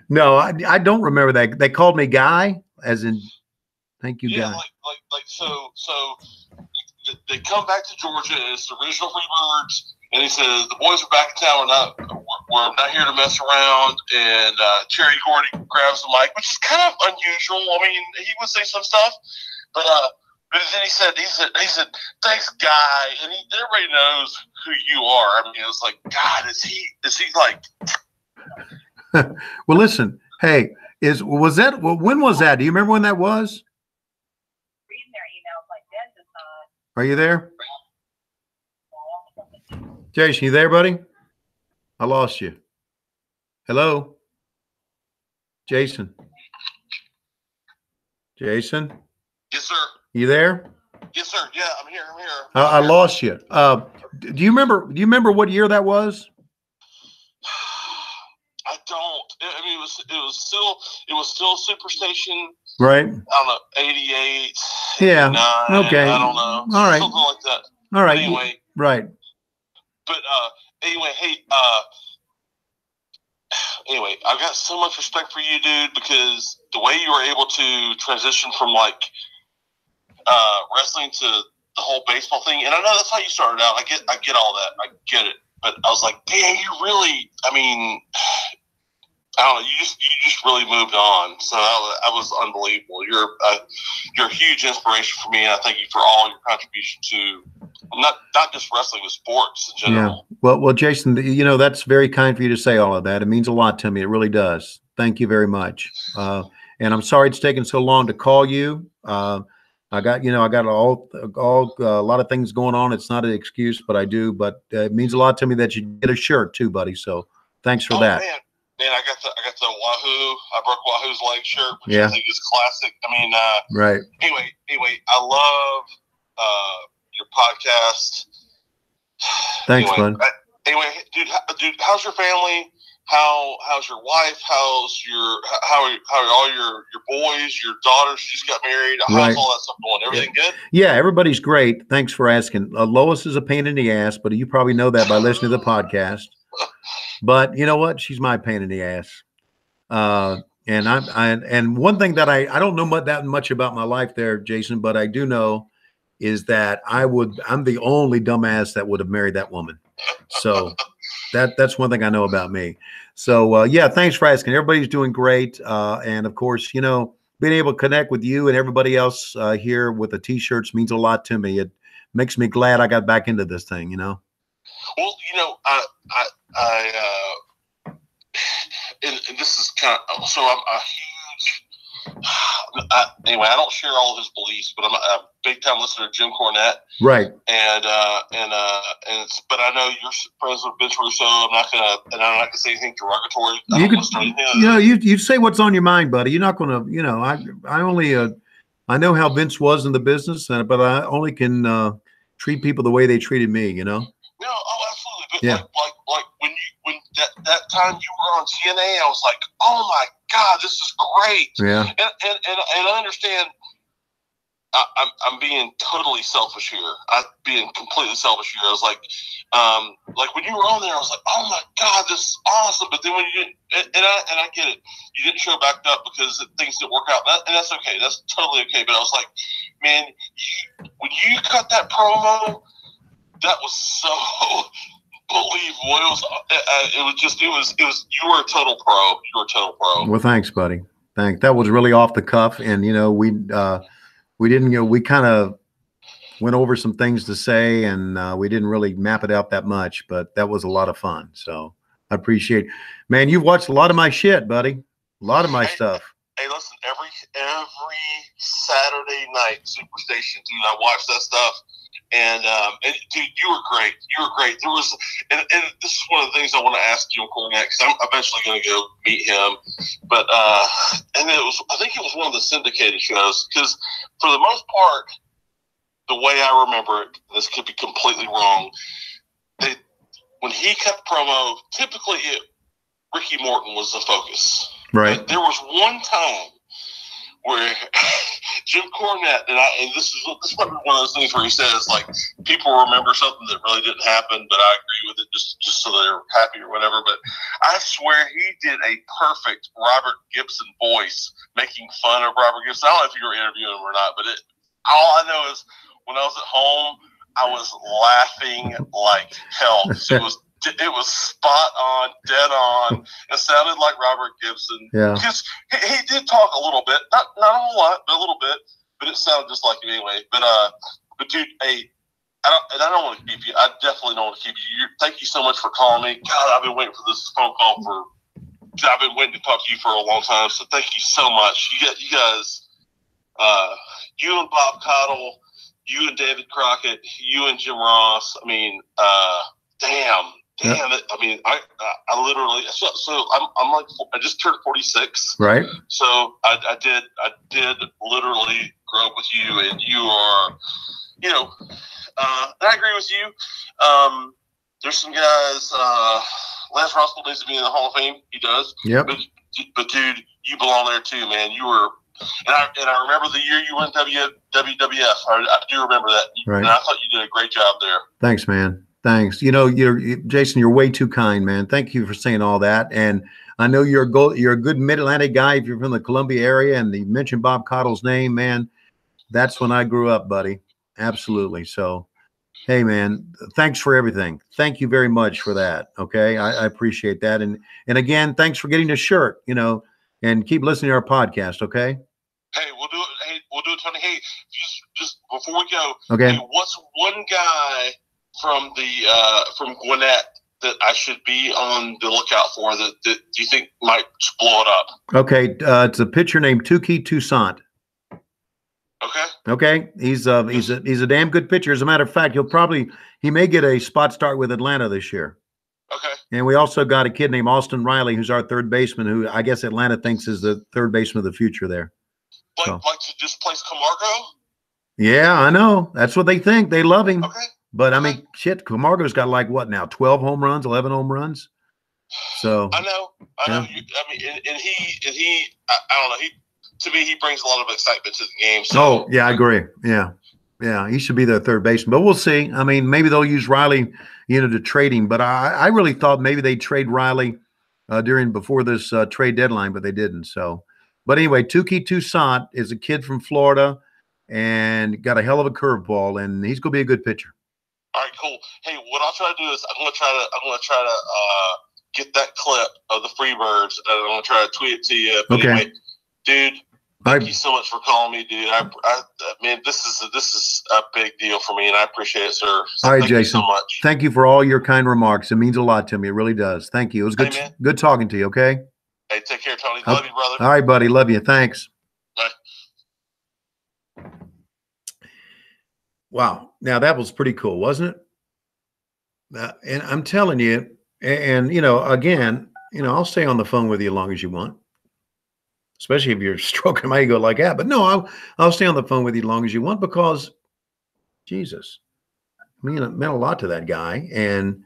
No, I don't remember that. They called me Guy, as in, thank you, Yeah, Guy. so they come back to Georgia. It's the original Freebirds, and he says the boys are back in town. We're not here to mess around. And Terry Gordy grabs the mic, which is kind of unusual. I mean, he would say some stuff, but then he said, thanks, Guy, and everybody knows who you are. I mean, it was like, God, is he like? Well, listen, hey, when was that? Do you remember when that was? Reading their emails like Ben does not. Are you there? Jason, you there, buddy? I lost you. Hello? Jason? Jason? Yes, sir. You there? Yes, sir. Yeah, I'm here. I lost you. Do you remember what year that was? I don't. I mean, it was still Superstation. Right. I don't know, 88. Yeah. 89, Okay. I don't know. All right. Something like that. All right. But anyway. Right. But anyway, hey. Anyway, I've got so much respect for you, dude, because the way you were able to transition from like wrestling to the whole baseball thing, and I know that's how you started out. I get all that. I get it. But I was like, damn, you really. I mean, I don't know. You just really moved on. So that was unbelievable. You're a huge inspiration for me, and I thank you for all your contribution to not just wrestling, but sports in general. Yeah. Well, Jason, that's very kind for you to say all of that. It means a lot to me. It really does. Thank you very much. And I'm sorry it's taken so long to call you. I got a lot of things going on. It's not an excuse, but I do. But it means a lot to me that you get a shirt too, buddy. So thanks for that. Man, I got the Wahoo. I broke Wahoo's leg shirt, which yeah. I think is classic. I mean, right. Anyway, I love your podcast. Thanks, bud. Anyway, dude, how's your family? How's your wife? How are all your boys? Your daughters just got married. How's all that stuff going? Everything good? Yeah, everybody's great. Thanks for asking. Lois is a pain in the ass, but you probably know that by listening to the podcast. But you know what? She's my pain in the ass. And one thing that I don't know that much about my life there, Jason, but I do know is that I'm the only dumbass that would have married that woman. So that's one thing I know about me. So yeah, thanks for asking. Everybody's doing great. And of course, being able to connect with you and everybody else here with the t-shirts means a lot to me. It makes me glad I got back into this thing, Well, and this is kind of, so I'm a huge, anyway, I don't share all of his beliefs, but I'm a big time listener to Jim Cornette. Right. But I know you're friends with Vince Russo. I'm not gonna say anything derogatory. You say what's on your mind, buddy. You're not gonna, I know how Vince was in the business, but I only can treat people the way they treated me, No, absolutely. But yeah. like when that time you were on TNA, I was like, oh my God, this is great. Yeah. And I understand. I'm being totally selfish here. I'm being completely selfish here. I was like when you were on there, I was like, oh my God, this is awesome. But then when you didn't, and I get it, you didn't show back up because things didn't work out, and that's okay. That's totally okay. But I was like, man, when you cut that promo, that was so believable. It was you were a total pro. You were a total pro. Well, thanks, buddy. Thanks. That was really off the cuff, and we didn't, we kind of went over some things to say, and we didn't really map it out that much, but that was a lot of fun. So I appreciate it. Man, you've watched a lot of my shit, buddy. A lot of my stuff. Hey, listen, every Saturday night, Superstation, dude, I watch that stuff. And dude, you were great. You were great. There was, and this is one of the things I want to ask you, Cornette, because I'm eventually going to go meet him. But and I think it was one of the syndicated shows, because for the most part, the way I remember it, this could be completely wrong. When he cut promo, typically Ricky Morton was the focus. Right. But there was one time where Jim Cornette, and this might be one of those things where he says, like, people remember something that really didn't happen, but I agree with it just so they're happy or whatever. But I swear he did a perfect Robert Gibson voice making fun of Robert Gibson. I don't know if you were interviewing him or not, but all I know is when I was at home, I was laughing like hell. It was spot on, dead on. It sounded like Robert Gibson. Yeah. Because he did talk a little bit, not a whole lot, but a little bit. But it sounded just like him anyway. But dude, hey, I don't want to keep you. I definitely don't want to keep you. Thank you so much for calling me. God, I've been waiting for this phone call I've been waiting to talk to you for a long time. So thank you so much. You guys, you and Bob Cottle, you and David Crockett, you and Jim Ross. I mean, damn it. I mean, I literally, so I'm like, I just turned 46. Right. So I did literally grow up with you, and you are, and I agree with you. There's some guys, Lance Russell needs to be in the Hall of Fame. He does. Yep. But dude, you belong there too, man. You were, and I remember the year you went WWF. I do remember that. Right. And I thought you did a great job there. Thanks, man. Thanks. Jason, you're way too kind, man. Thank you for saying all that. And I know you're a good Mid-Atlantic guy if you're from the Columbia area, and you mentioned Bob Cottle's name, man. That's when I grew up, buddy. Absolutely. So, hey, man, thanks for everything. Thank you very much for that. Okay. I appreciate that. And again, thanks for getting a shirt, and keep listening to our podcast. Okay. Hey, we'll do it. Hey, we'll do it, Tony. Hey, just before we go, okay. Hey, what's one guy from Gwinnett that I should be on the lookout for that you think might blow it up? Okay. It's a pitcher named Touki Toussaint. Okay. He's a damn good pitcher. As a matter of fact, he may get a spot start with Atlanta this year. Okay. And we also got a kid named Austin Riley, who's our third baseman, who I guess Atlanta thinks is the third baseman of the future there. Like to displace Camargo? Yeah, I know. That's what they think. They love him. Okay. But I mean, shit, Camargo's got like what now? 12 home runs, 11 home runs. So I know. Yeah. And he, I don't know. To me, he brings a lot of excitement to the game. So. Oh, yeah, I agree. Yeah. He should be their third baseman, but we'll see. I mean, maybe they'll use Riley, to trade him. But I really thought maybe they'd trade Riley before this trade deadline, but they didn't. So, but anyway, Touki Toussaint is a kid from Florida and got a hell of a curveball, and he's going to be a good pitcher. All right, cool. Hey, what I'll try to do is I'm gonna try to get that clip of the Freebirds, and I'm gonna try to tweet it to you. But okay, anyway, dude. Thank you so much for calling me, dude. Man, this is a big deal for me, and I appreciate it, sir. So all right, thank Jason. You so much. Thank you for all your kind remarks. It means a lot to me. It really does. Thank you. It was good. Hey, good talking to you. Okay. Hey, take care, Tony. Love you, brother. All right, buddy. Love you. Thanks. Bye. Wow. Now that was pretty cool, wasn't it? And I'm telling you, and again, I'll stay on the phone with you as long as you want. Especially if you're stroking my ego like that. But no, I'll stay on the phone with you as long as you want, because Jesus, it meant a lot to that guy. And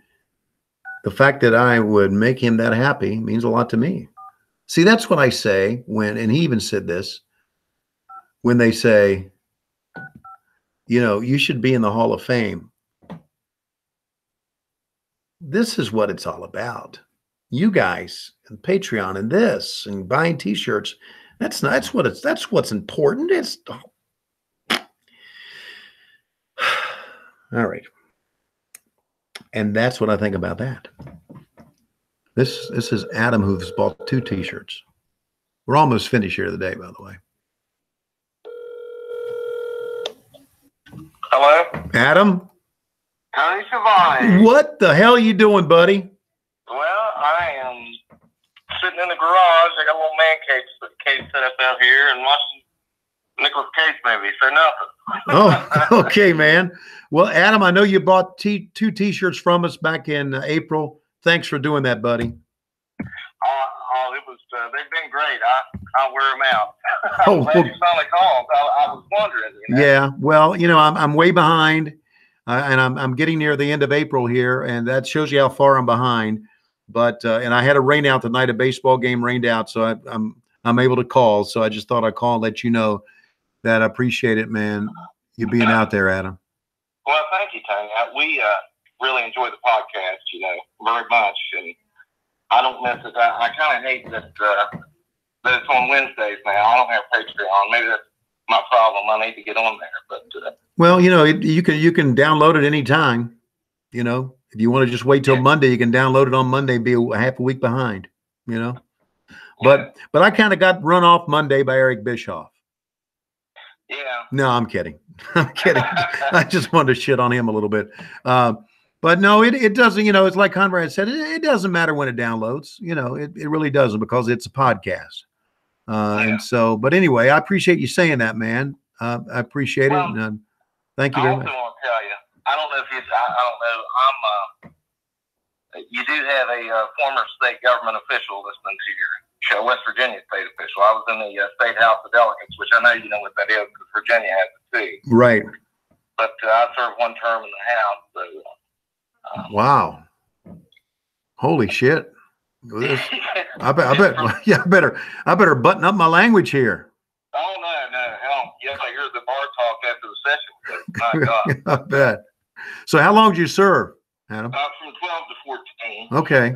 the fact that I would make him that happy means a lot to me. See, that's what I say and he even said this, when they say, you should be in the Hall of Fame. This is what it's all about. You guys and Patreon and this and buying t-shirts. That's what's important. It's all right. And that's what I think about that. This is Adam, who's bought 2 t-shirts. We're almost finished here today, by the way. Hello? Adam? Tony Schiavone. What the hell are you doing, buddy? Well, I am sitting in the garage. I got a little man cave set up out here and watching Nicolas Cage movie, so nothing. Oh, okay, man. Well, Adam, I know you bought 2 t-shirts from us back in April. Thanks for doing that, buddy. It was, they've been great. I'll wear them out. Oh, I'm glad you finally called. I was wondering. Yeah, well, I'm way behind, and I'm getting near the end of April here, and that shows you how far I'm behind. But and I had a rain out tonight. A baseball game rained out, so I'm able to call. So I just thought I'd call and let you know that I appreciate it, man. You being out there, Adam. Well, thank you, Tony. We really enjoy the podcast, very much, and I don't miss it. I kind of hate that it's on Wednesdays now. I don't have Patreon. Maybe that's my problem. I need to get on there, but well, you know, you can download it anytime. You know, if you want to just wait till Monday, you can download it on Monday, be a half a week behind. You know, but I kind of got run off Monday by Eric Bischoff. Yeah. No, I'm kidding. I'm kidding. I just wanted to shit on him a little bit. But no, it doesn't, you know, it's like Conrad said, it doesn't matter when it downloads, you know, it really doesn't, because it's a podcast. And so, but anyway, I appreciate you saying that, man. I appreciate it. And thank you very much. I also want to tell you, I don't know if you, I don't know, you do have a former state government official listening to your show, West Virginia state official. I was in the State House of Delegates, which I know you know what that is, because Virginia has it too. Right. But I served one term in the House. So, wow. Holy shit. I better button up my language here. Oh, no. Hell, yes, I hear the bar talk after the session. My God. I bet. So how long did you serve, Adam? From 12 to 14. Okay.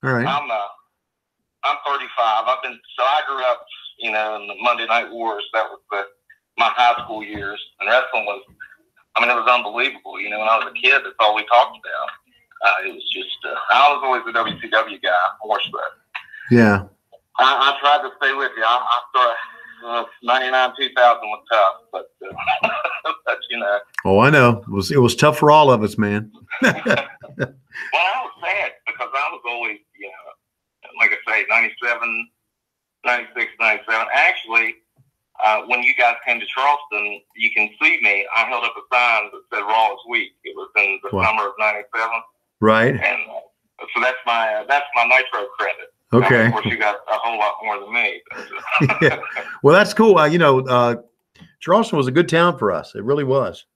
All right. I'm 35. I grew up, you know, in the Monday Night Wars. That was my high school years. And wrestling was, I mean, it was unbelievable. You know, when I was a kid, that's all we talked about. It was just, I was always a WCW guy, more so. Yeah. I tried to stay with you. I started, 99, 2000 was tough, but, but, you know. Oh, I know. It was tough for all of us, man. Well, I was sad because I was always, you know, like I say, 97, 96, 97. Actually, when you guys came to Charleston, you can see me. I held up a sign that said Raw is weak. It was in the summer of 97. Right. And so that's my Nitro credit. Okay. Of course, you got a whole lot more than me. But, yeah. Well, that's cool. You know, Charleston was a good town for us. It really was.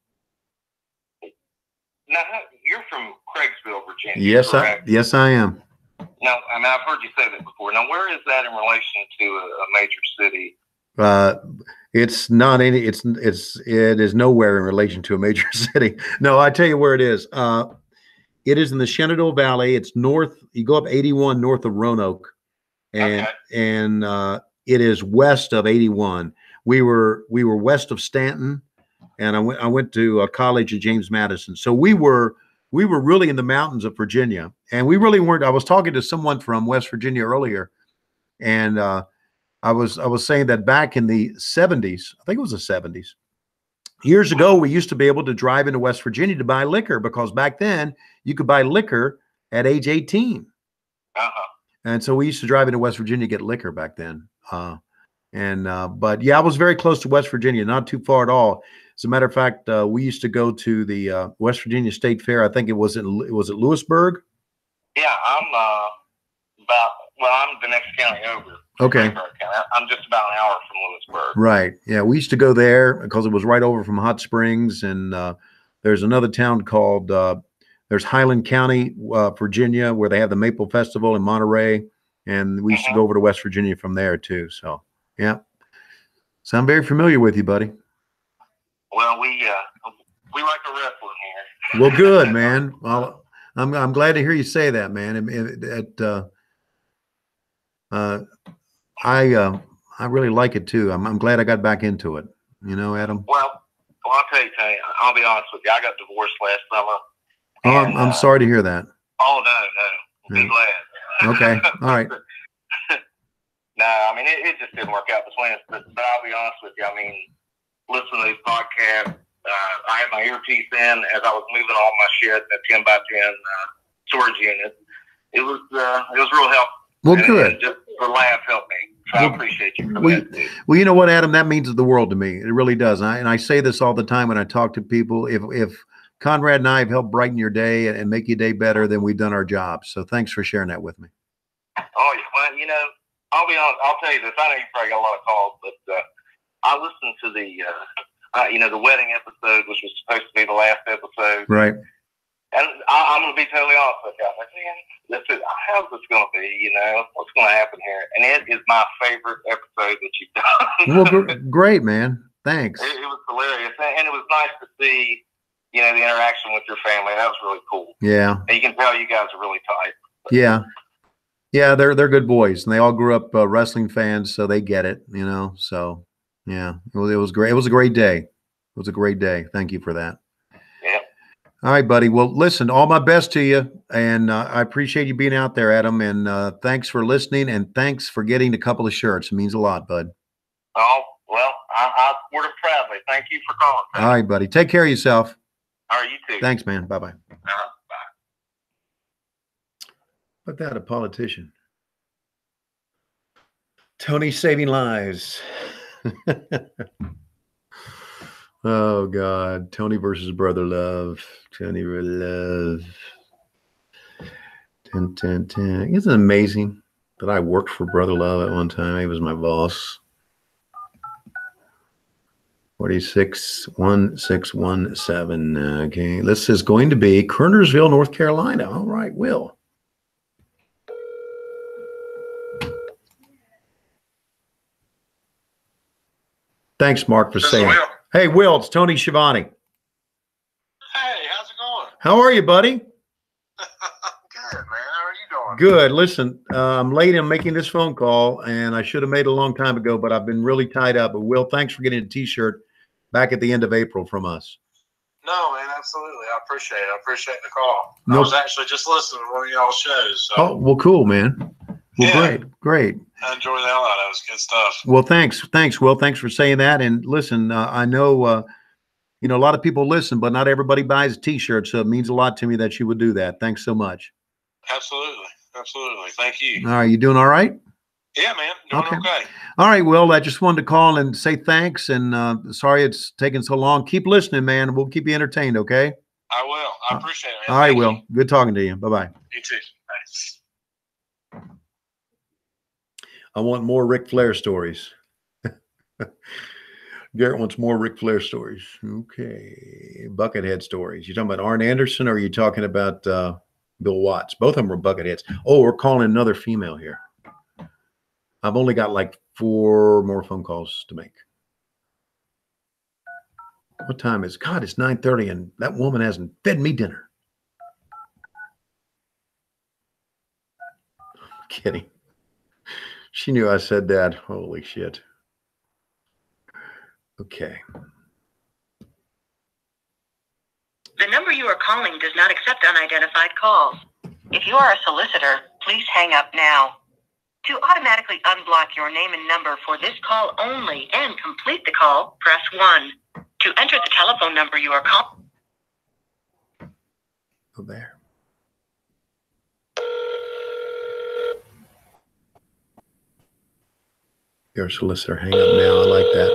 Now, you're from Craigsville, Virginia. Yes, I am. Now, I mean, I've heard you say that before. Now, where is that in relation to a major city? It's not any. It is nowhere in relation to a major city. No, I tell you where it is. It is in the Shenandoah Valley. It's north. You go up 81 north of Roanoke, and it is west of 81. We were west of Stanton, and I went to college at James Madison. So we were really in the mountains of Virginia, and we really weren't. I was talking to someone from West Virginia earlier, and I was saying that back in the 70s, I think it was the 70s, years ago, we used to be able to drive into West Virginia to buy liquor, because back then you could buy liquor at age 18. And so we used to drive into West Virginia to get liquor back then. But yeah, I was very close to West Virginia, not too far at all. As a matter of fact, we used to go to the West Virginia State Fair. I think it was at Lewisburg. Yeah, I'm the next county over. Okay. I'm just about an hour from Lewisburg. Right. Yeah, we used to go there because it was right over from Hot Springs, and there's another town called there's Highland County, Virginia, where they have the Maple Festival in Monterey, and we used to go over to West Virginia from there too. So yeah, so I'm very familiar with you, buddy. Well, we like to wrestle here. Well, good, man. Well, I'm glad to hear you say that, man. I really like it too. I'm glad I got back into it. You know, Adam. Well, I'll tell you, Tony, I'll be honest with you. I got divorced last summer. Oh, I'm sorry to hear that. Oh no. Be glad. Okay. All right. No, I mean it just didn't work out between us. But I'll be honest with you. I mean, listening to these podcasts, I had my earpiece in as I was moving all my shit, a 10 by 10 storage unit. It was real helpful. Well, good. And just the laugh helped me. So I appreciate you for that too. Well, you know what, Adam? That means the world to me. It really does. And I say this all the time when I talk to people. If Conrad and I have helped brighten your day and make your day better, then we've done our job. So thanks for sharing that with me. Oh, well, you know, I'll be honest. I'll tell you this. I know you probably got a lot of calls, but I listened to the wedding episode, which was supposed to be the last episode. Right. And I'm going to be totally honest with you. I'm like, man, how's this going to be? You know, what's going to happen here? And it is my favorite episode that you've done. Well, great, man. Thanks. It was hilarious. And it was nice to see, you know, the interaction with your family. That was really cool. Yeah. And you can tell you guys are really tight. Yeah. Yeah, they're good boys, and they all grew up wrestling fans, so they get it, you know. So, Yeah. Well, it was great. It was a great day. It was a great day. Thank you for that. Yeah. All right, buddy. Well, listen, all my best to you. And I appreciate you being out there, Adam. And thanks for listening. And thanks for getting a couple of shirts. It means a lot, bud. Oh, well, I support it proudly. Thank you for calling. All right, buddy. Take care of yourself. All right, you too. Thanks, man. Bye-bye. Bye. Look at that, a politician. Tony saving lives. Oh, God. Tony versus Brother Love. Tony for love. 10, 10, 10. Isn't it amazing that I worked for Brother Love at one time? He was my boss. 461617. Okay. This is going to be Kernersville, North Carolina. All right, Will. Thanks, Mark, for saying. Will. Hey, Will, it's Tony Schiavone. Hey, how's it going? How are you, buddy? Good, man. How are you doing? Good. Listen, I'm late in making this phone call, and I should have made it a long time ago, but I've been really tied up. But Will, thanks for getting a T-shirt back at the end of April from us. No, man, absolutely. I appreciate it. I appreciate the call. No. I was actually just listening to one of y'all's shows. So Oh, well, cool, man. Well, Yeah. great. I enjoyed the hell out of it. It was good stuff. Well, thanks, Will. Thanks for saying that. And listen, I know, a lot of people listen, but not everybody buys a T-shirt, so it means a lot to me that you would do that. Thanks so much. Absolutely. Absolutely. Thank you. All right, you doing all right? Yeah, man. Doing Okay. okay. All right, Will, I just wanted to call and say thanks, and sorry it's taken so long. Keep listening, man. We'll keep you entertained, okay? I will. I appreciate it, man. All right, Thank Will. you. Good talking to you. Bye-bye. You too. Thanks. I want more Ric Flair stories. Garrett wants more Ric Flair stories. Okay. Buckethead stories. You talking about Arn Anderson, or are you talking about Bill Watts? Both of them were Bucketheads. Oh, we're calling another female here. I've only got like 4 more phone calls to make. What time is? God, it's 9:30, and that woman hasn't fed me dinner. I'm kidding. She knew I said that. Holy shit. Okay. The number you are calling does not accept unidentified calls. If you are a solicitor, please hang up now. To automatically unblock your name and number for this call only and complete the call, press 1. To enter the telephone number you are calling. Go there. You're a solicitor. Hang up now. I like that.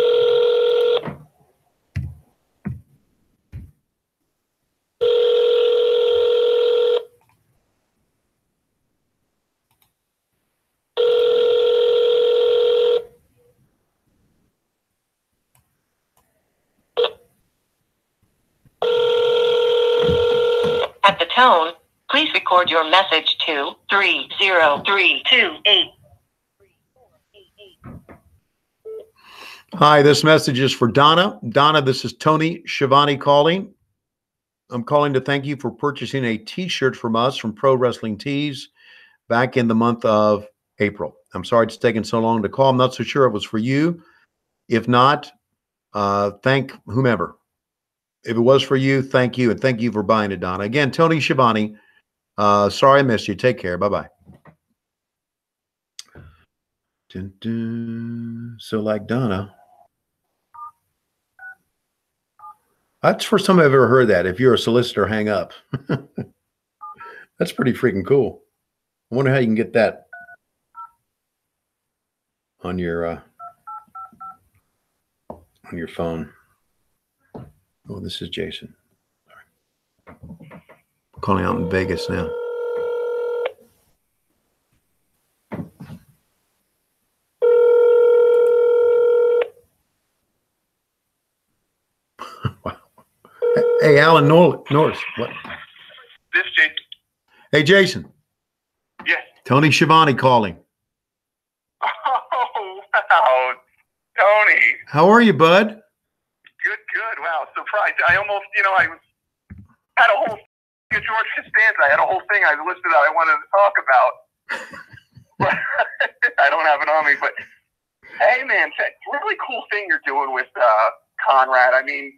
At the tone, please record your message to 30328. Hi, this message is for Donna. Donna, this is Tony Schiavone calling. I'm calling to thank you for purchasing a T-shirt from us from Pro Wrestling Tees back in the month of April. I'm sorry it's taken so long to call. I'm not so sure it was for you. If not, thank whomever. If it was for you, thank you, and thank you for buying it, Donna. Again, Tony Schiavone. Sorry I missed you. Take care. Bye-bye. Dun, dun. So like Donna. That's the first time I've ever heard that. If you're a solicitor, hang up. That's pretty freaking cool. I wonder how you can get that on your phone. Oh, this is Jason. Sorry. I'm calling out in Vegas now. Wow. Hey, Alan Norris. What? This Jason. Hey, Jason. Yes. Tony Schiavone calling. Oh, wow. Tony. How are you, bud? Good. Wow. Surprised. I almost, I had a whole George Costanza. I had a whole thing I listed out I wanted to talk about. But I don't have it on me. But Hey, man, really cool thing you're doing with Conrad. I mean,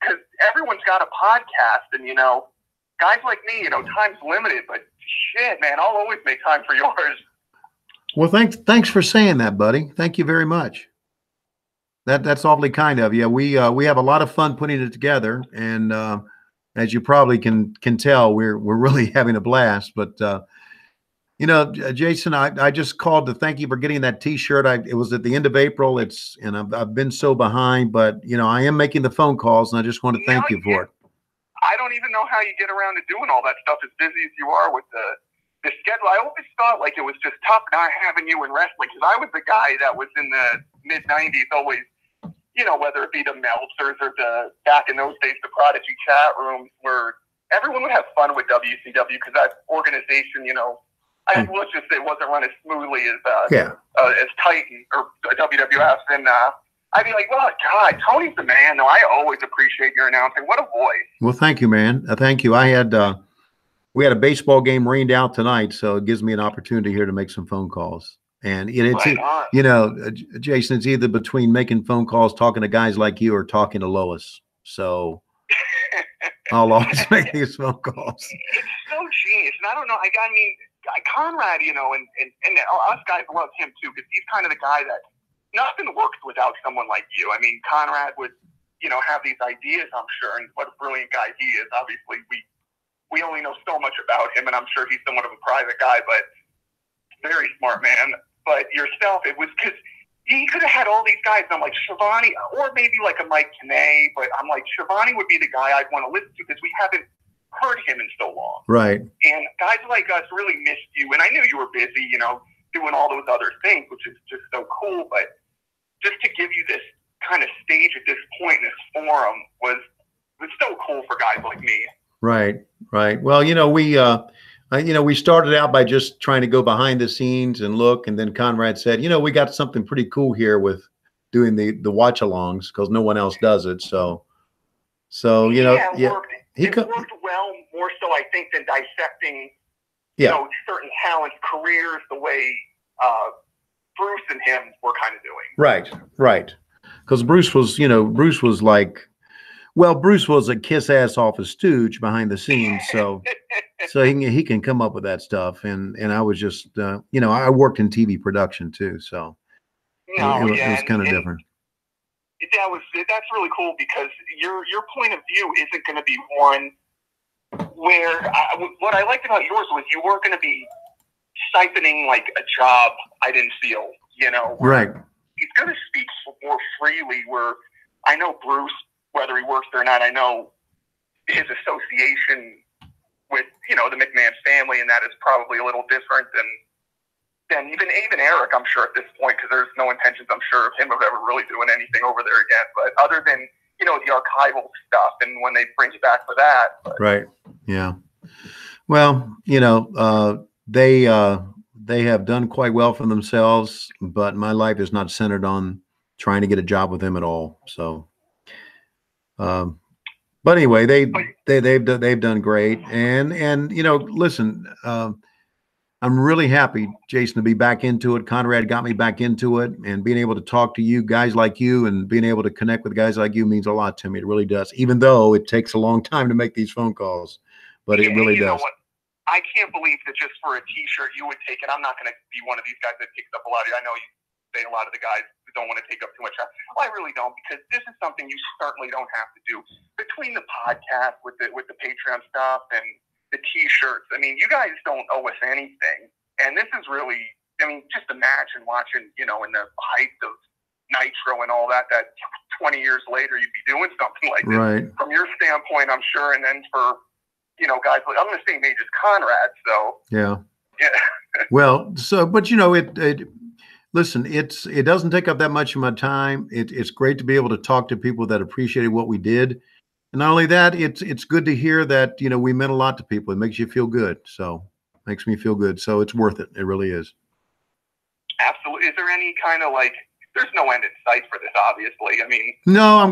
because everyone's got a podcast, and, you know, guys like me, you know, time's limited, but shit, man, I'll always make time for yours. Well, thanks for saying that, buddy. Thank you very much. That's awfully kind of you. We have a lot of fun putting it together, and as you probably can tell, we're really having a blast. But you know, Jason, I just called to thank you for getting that T-shirt. It was at the end of April. And I've been so behind, but you know, I am making the phone calls, and I just want to thank you for it. I don't even know how you get around to doing all that stuff as busy as you are with the schedule. I always thought like it was just tough not having you in wrestling, because I was the guy that was in the mid '90s always, you know, whether it be the Meltzers or back in those days, the Prodigy chat rooms where everyone would have fun with WCW, because that organization, you know, let's just say it wasn't run as smoothly as Titan or WWF. And I'd be like, well, God, Tony's the man. No, I always appreciate your announcing. What a voice. Well, thank you, man. Thank you. We had a baseball game rained out tonight, so it gives me an opportunity here to make some phone calls. And it's, you know, Jason, it's either between making phone calls, talking to guys like you, or talking to Lois. So I'll always make these phone calls. It's so genius. And I don't know, I mean, Conrad, you know, and us guys love him too, because he's kind of the guy that nothing works without someone like you. I mean, Conrad would, you know, have these ideas, I'm sure, and what a brilliant guy he is. Obviously, we only know so much about him, and I'm sure he's somewhat of a private guy, but very smart man. But yourself, it was because he could have had all these guys. And I'm like, Schiavone, or maybe like a Mike Tenay, but I'm like, Schiavone would be the guy I'd want to listen to, because we haven't heard him in so long. Right. And guys like us really missed you. And I knew you were busy, you know, doing all those other things, which is just so cool. But just to give you this kind of stage at this point in this forum was so cool for guys like me. Right. Right. Well, you know, we started out by just trying to go behind the scenes and look, and then Conrad said, you know, we got something pretty cool here with doing the watch alongs, because no one else does it. So you know, it worked well, more so I think than dissecting, you know, certain talents' careers the way Bruce and him were kind of doing. Right. Right. Because Bruce was like, well, Bruce was a kiss ass off a stooge behind the scenes, so he can come up with that stuff, and I was just you know, I worked in TV production too, so it was kind of different. That's really cool, because your point of view isn't going to be one where what I liked about yours was you weren't going to be siphoning like a job I didn't feel, you know. Right. He's going to speak more freely, where I know Bruce, whether he works there or not, I know his association with, you know, the McMahon family, and that is probably a little different than even Eric, I'm sure, at this point, because there's no intentions, I'm sure, of him of ever really doing anything over there again. But other than, you know, the archival stuff, and when they bring you back for that. But. Right. Yeah. Well, you know, they have done quite well for themselves, but my life is not centered on trying to get a job with them at all. So, but anyway, they've done great, and you know, listen, I'm really happy, Jason, to be back into it. Conrad got me back into it, and being able to talk to you guys like you, and being able to connect with guys like you means a lot to me. It really does, even though it takes a long time to make these phone calls, but it really does. Know what? I can't believe that just for a T-shirt you would take it. I'm not going to be one of these guys that takes up a lot of. I know you say a lot of the guys who don't want to take up too much time. Well, I really don't, because this is something you certainly don't have to do. Between the podcast with the Patreon stuff and the T-shirts, I mean, you guys don't owe us anything. And this is really, I mean, just imagine watching, you know, in the height of Nitro and all that 20 years later, you'd be doing something like this. Right. From your standpoint, I'm sure, and then for, you know, guys like, I'm going to say age is Conrad, so. Yeah. Yeah. Well, so, but you know, listen, it doesn't take up that much of my time. It's great to be able to talk to people that appreciated what we did. And not only that, it's good to hear that, you know, we meant a lot to people. It makes you feel good. So makes me feel good. So it's worth it. It really is. Absolutely. Is there any kind of like, there's no end in sight for this, obviously. I mean, no,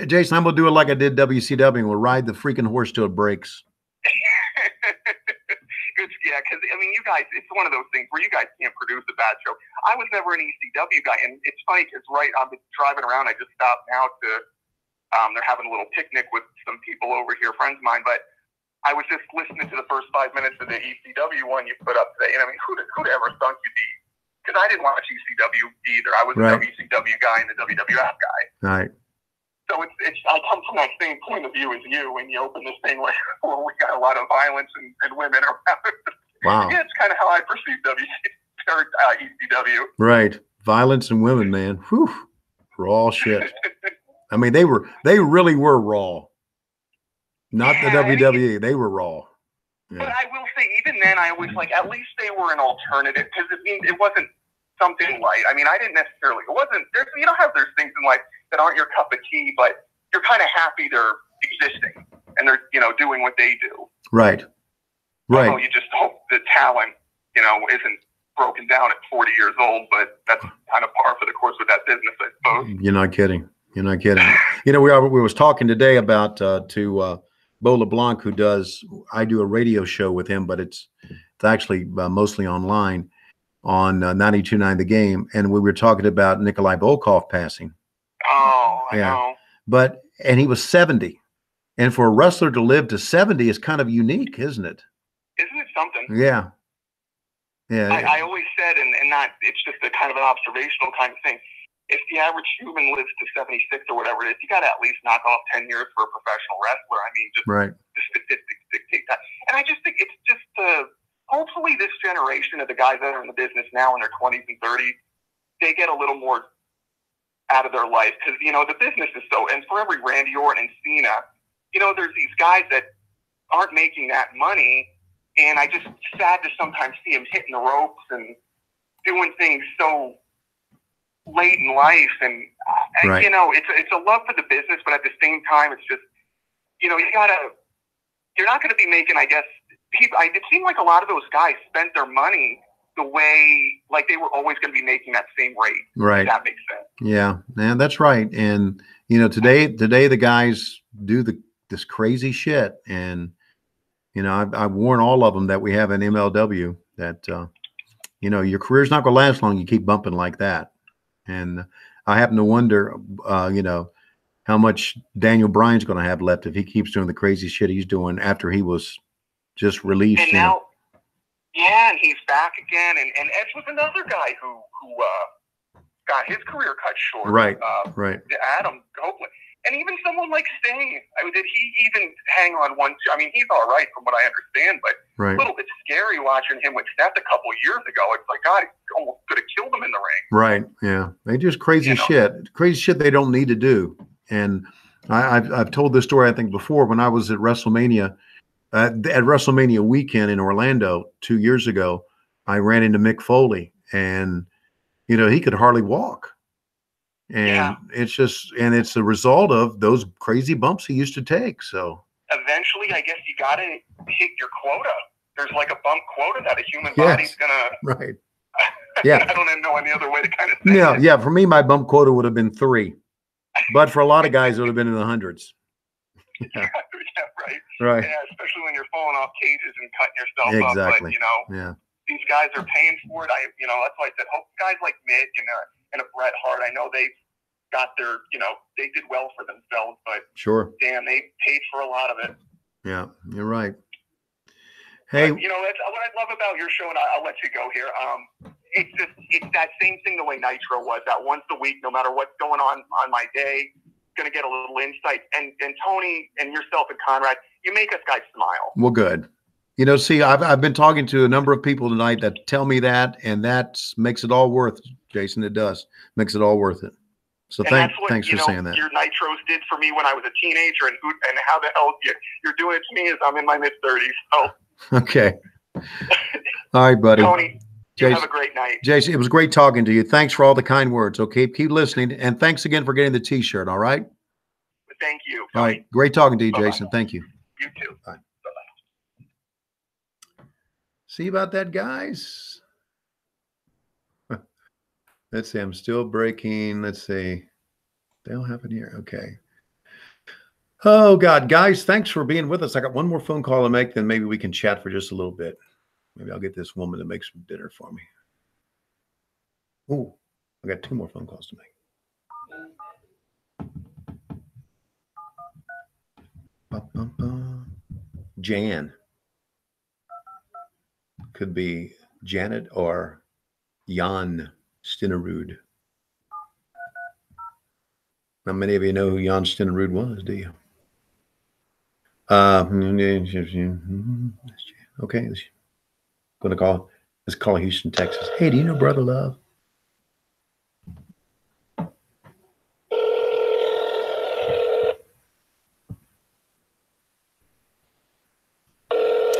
Jason, I'm going to do it like I did WCW, and we'll ride the freaking horse till it breaks. Good Yeah, because I mean, you guys, it's one of those things where you guys can't produce a bad show. I was never an ECW guy, and it's funny because I've been driving around. I just stopped now to, they're having a little picnic with some people over here, friends of mine, but I was just listening to the first 5 minutes of the ECW one you put up today, and I mean, who'd ever thunk you'd be? Because I didn't watch ECW either. I was a WCW guy and a WWF guy. Right. So I come from that same point of view as you when you open this thing where we got a lot of violence and women around. Wow. Yeah, it's kind of how I perceive ECW. Right. Violence and women, man. Whew. Raw shit. I mean, they really were raw. Not the WWE. They were raw. Yeah. But I will say, even then, I was like, at least they were an alternative, because it wasn't something light. I mean, I didn't necessarily. It wasn't. You know how there's things in life that aren't your cup of tea, but you're kind of happy they're existing and they're doing what they do. Right. Right. Although you just hope the talent isn't broken down at 40 years old, but that's kind of par for the course with that business, I suppose. You're not kidding. You're not kidding. We was talking today about to Beau LeBlanc, I do a radio show with him, but it's actually mostly online on 92.9 The Game. And we were talking about Nikolai Volkov passing. Oh, I know. And he was 70. And for a wrestler to live to 70 is kind of unique, isn't it? Isn't it something? Yeah. Yeah. I always said, and not, it's just a kind of an observational kind of thing. If the average human lives to 76 or whatever it is, you got to at least knock off 10 years for a professional wrestler. I mean, just the statistics dictate that. And I just think it's just hopefully this generation of the guys that are in the business now in their 20s and 30s, they get a little more out of their life, because the business is so. And for every Randy Orton and Cena, there's these guys that aren't making that money, and I just sad to sometimes see them hitting the ropes and doing things so late in life, and it's a love for the business, but at the same time, it's just you're not going to be making. I guess it seemed like a lot of those guys spent their money the way like they were always going to be making that same rate. Right. If that makes sense. Yeah, man, that's right. And today the guys do this crazy shit, and I've warned all of them that we have an MLW that your career's not going to last long. You keep bumping like that. And I happen to wonder, how much Daniel Bryan's going to have left if he keeps doing the crazy shit he's doing after he was just released. And now, and he's back again. And Edge was another guy who got his career cut short. Right, right. Adam Copeland. And even someone like Sting, did he even hang on one? I mean, he's all right from what I understand, but a little bit scary watching him with Seth a couple of years ago. It's like, God, he almost could have killed him in the ring. Right, yeah. They just crazy shit they don't need to do. And I've told this story, I think, before. When I was at WrestleMania, at WrestleMania weekend in Orlando 2 years ago, I ran into Mick Foley, and, he could hardly walk. And it's it's a result of those crazy bumps he used to take. So eventually, I guess you got to hit your quota. There's like a bump quota that a human body's going to. Right. Yeah. I don't even know any other way to kind of say it. Yeah. Yeah. For me, my bump quota would have been 3, but for a lot of guys, it would have been in the hundreds. Yeah. Right. Right. Yeah. Especially when you're falling off cages and cutting yourself up. But, these guys are paying for it. That's why I said, hope guys like Mick and a Bret Hart, I know they've got their, they did well for themselves, but damn, they paid for a lot of it. Yeah, you're right. Hey, but, that's what I love about your show, and I'll let you go here. It's that same thing the way Nitro was, that once a week, no matter what's going on my day, going to get a little insight. And Tony and yourself and Conrad, you make us guys smile. Well, good. See, I've been talking to a number of people tonight that tell me that, and that makes it all worth it, Jason. It does. Makes it all worth it. So thanks for saying that. Your Nitros did for me when I was a teenager, and how the hell you're doing it to me as I'm in my mid-30s. So. Okay. All right, buddy. Tony, Jason, have a great night. Jason, it was great talking to you. Thanks for all the kind words. Okay, keep listening, and thanks again for getting the T-shirt. All right. Thank you. All right, great talking to you, Jason. Thank you. You too. Bye. See about that, guys? Let's see. I'm still breaking. Let's see. They don't have it here. Okay. Oh, God. Guys, thanks for being with us. I got one more phone call to make, then maybe we can chat for just a little bit. Maybe I'll get this woman to make some dinner for me. Oh, I got 2 more phone calls to make. Jan. Could be Janet or Jan Stinnerud. Not many of you know who Jan Stinnerud was, do you? Okay, let's call Houston, Texas. Hey, do you know Brother Love?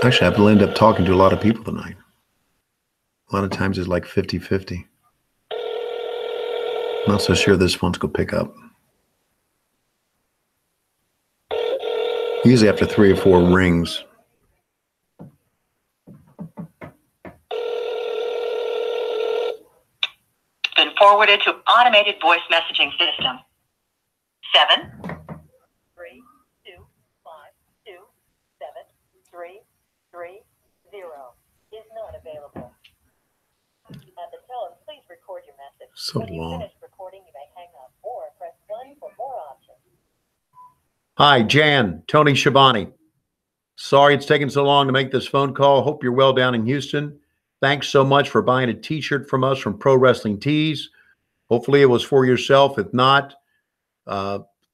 Actually, I will end up talking to a lot of people tonight. A lot of times it's like 50-50. Not so sure this one's going to pick up. Usually after 3 or 4 rings. Been forwarded to automated voice messaging system. 7 3 2 5 2 7 3 3 0 is not available. At the tone, please record your message. So when you long. finish recording, you may hang up or press 1 for more options. Hi, Jan, Tony Schiavone. Sorry it's taken so long to make this phone call. Hope you're well down in Houston. Thanks so much for buying a t-shirt from us from Pro Wrestling Tees. Hopefully it was for yourself. If not,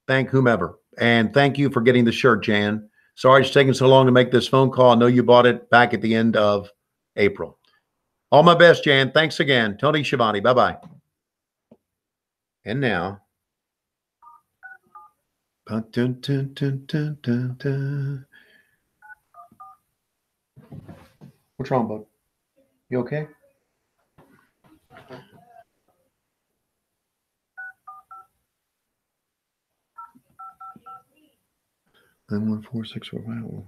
thank whomever. And thank you for getting the shirt, Jan. Sorry it's taken so long to make this phone call. I know you bought it back at the end of April. All my best, Jan. Thanks again. Tony Schiavone. Bye-bye. And now. What's wrong, bud? You okay? Then 14645.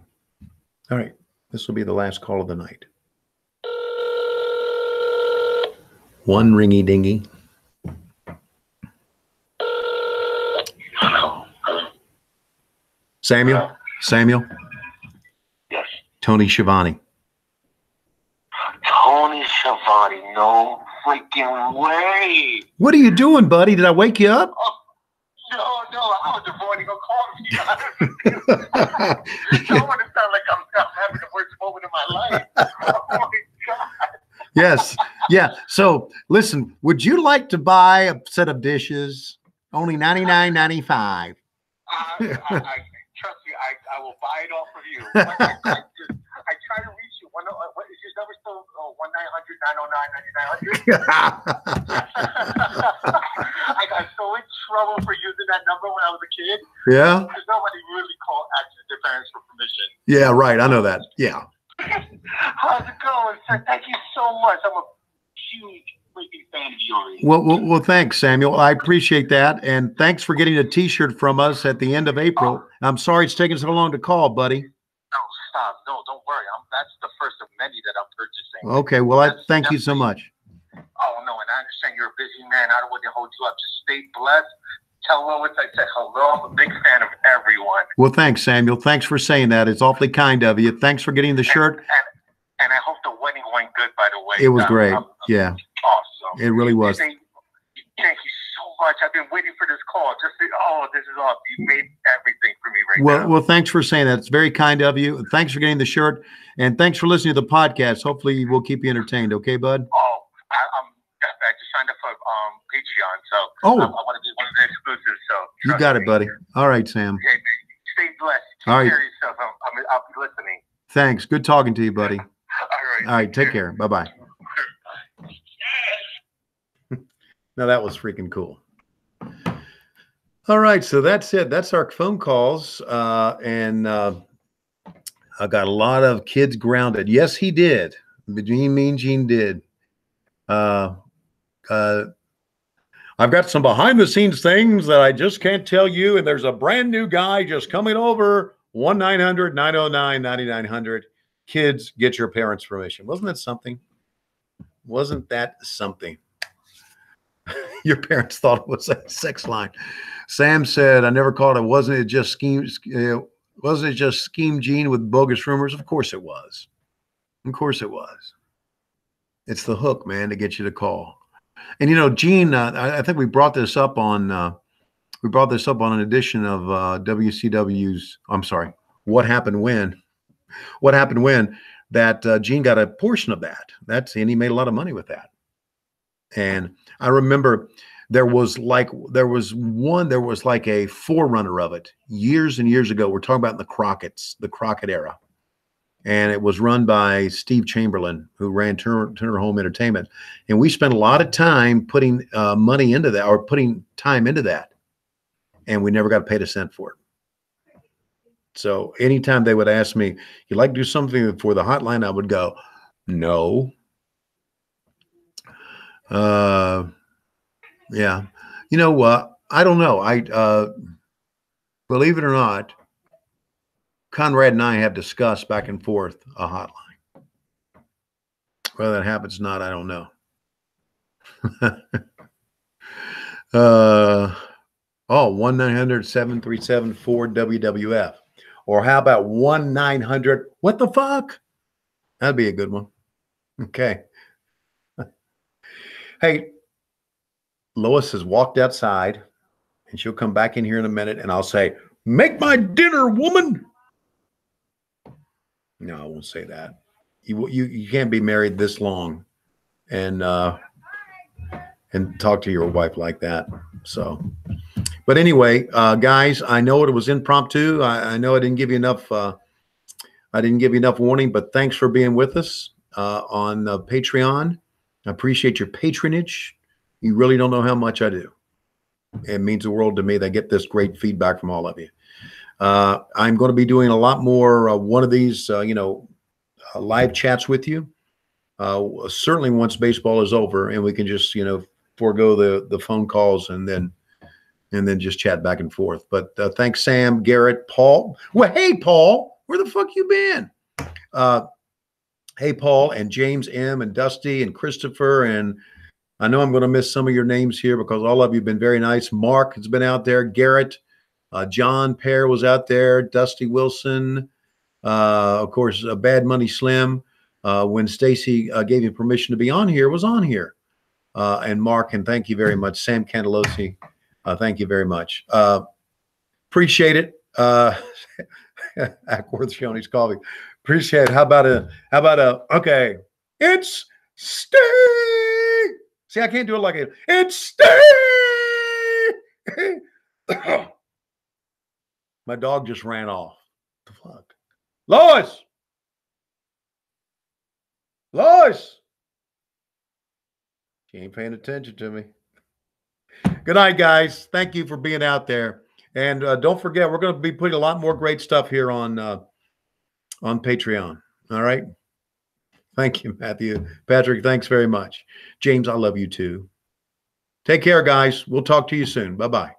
All right, this will be the last call of the night. One ringy dingy. Samuel? Samuel? Yes. Tony Schiavone. Tony Schiavone, no freaking way. What are you doing, buddy? Did I wake you up? Oh, no, I was avoiding a call from you guys. I don't want to sound like I'm having the worst moment of my life. Oh my God. Yes. Yeah. So listen, would you like to buy a set of dishes? Only $99.95. Trust me, I will buy it off of you. I try to reach you. What is your number still? 1-900-909-9900. I got so in trouble for using that number when I was a kid. Yeah. Because nobody really called asking their parents for permission. Yeah, right. I know that. Yeah. How's it going, sir? Thank you so much. I'm a huge freaking fan of yours. Well, thanks, Samuel. I appreciate that. And thanks for getting a t-shirt from us at the end of April. I'm sorry it's taken so long to call, buddy. No, stop. No, don't worry. That's the first of many that I'm purchasing. Okay. Well, I thank you so much. Oh, no, and I understand you're a busy man. I don't want to hold you up. Just stay blessed. Tell Lois I said hello. I'm a big fan of everyone. Well, thanks, Samuel. Thanks for saying that. It's awfully kind of you. Thanks for getting the shirt. And I hope the wedding went good, by the way. It was great. Yeah. Awesome. It really was. Thank you so much. I've been waiting for this call. This is awesome. You made everything for me right now. Well, thanks for saying that. It's very kind of you. Thanks for getting the shirt. And thanks for listening to the podcast. Hopefully we'll keep you entertained. Okay, bud? I just signed up for Patreon, so I want to be one of the exclusives. So you got it, buddy. All right, Sam. Okay, man. Stay blessed. Take care of yourself. I'll be listening. Thanks. Good talking to you, buddy. All right. Take care. Bye-bye. Now that was freaking cool. All right. So that's it. That's our phone calls. And I got a lot of kids grounded. Yes, he did. Mean Gene did. I've got some behind the scenes things that I just can't tell you. And there's a brand new guy just coming over. 1-900-909-9900. Kids, get your parents' permission. Wasn't that something? Wasn't that something? Your parents thought it was a sex line. Sam said, I never called it. Wasn't it just Scheme Gene with bogus rumors? Of course it was. Of course it was. It's the hook, man, to get you to call. And you know, Gene, I think we brought this up on an edition of WCW's. I'm sorry, What Happened When? What Happened When? That Gene got a portion of that. And he made a lot of money with that. And I remember there was like a forerunner of it years and years ago. We're talking about the Crockett era. And it was run by Steve Chamberlain, who ran Turner Home Entertainment. And we spent a lot of time putting money into that, or putting time into that. And we never got paid a cent for it. So anytime they would ask me, "You'd like to do something for the hotline?" I would go, "No." Yeah. You know, I don't know. Believe it or not, Conrad and I have discussed back and forth a hotline. Whether that happens or not, I don't know. 1-900-737-4WWF. Or how about 1-900, what the fuck? That'd be a good one. Okay. Hey, Lois has walked outside, and she'll come back in here in a minute, and I'll say, "Make my dinner, woman." No, I won't say that. You can't be married this long and talk to your wife like that. So, but anyway, guys, I know it was impromptu. I know I didn't give you enough. I didn't give you enough warning, but thanks for being with us on Patreon. I appreciate your patronage. You really don't know how much I do. It means the world to me. They get this great feedback from all of you. I'm going to be doing a lot more one of these, live chats with you. Certainly once baseball is over and we can just, forego the phone calls and then just chat back and forth. But thanks, Sam, Garrett, Paul. Well, hey, Paul, where the fuck you been? Hey, Paul and James M. and Dusty and Christopher. And I know I'm going to miss some of your names here because all of you have been very nice. Mark has been out there. Garrett. John Pear was out there. Dusty Wilson. Of course, Bad Money Slim. When Stacy gave you permission to be on here, was on here. And Mark, and thank you very much. Sam Candelosi, thank you very much. Appreciate it. Ackworth Shoney's Coffee. Appreciate it. How about okay. It's Steve. See, I can't do it like it. It's Steve. My dog just ran off. What the fuck? Lois! Lois! She ain't paying attention to me. Good night, guys. Thank you for being out there. And don't forget, we're going to be putting a lot more great stuff here on Patreon. All right? Thank you, Matthew. Patrick, thanks very much. James, I love you too. Take care, guys. We'll talk to you soon. Bye-bye.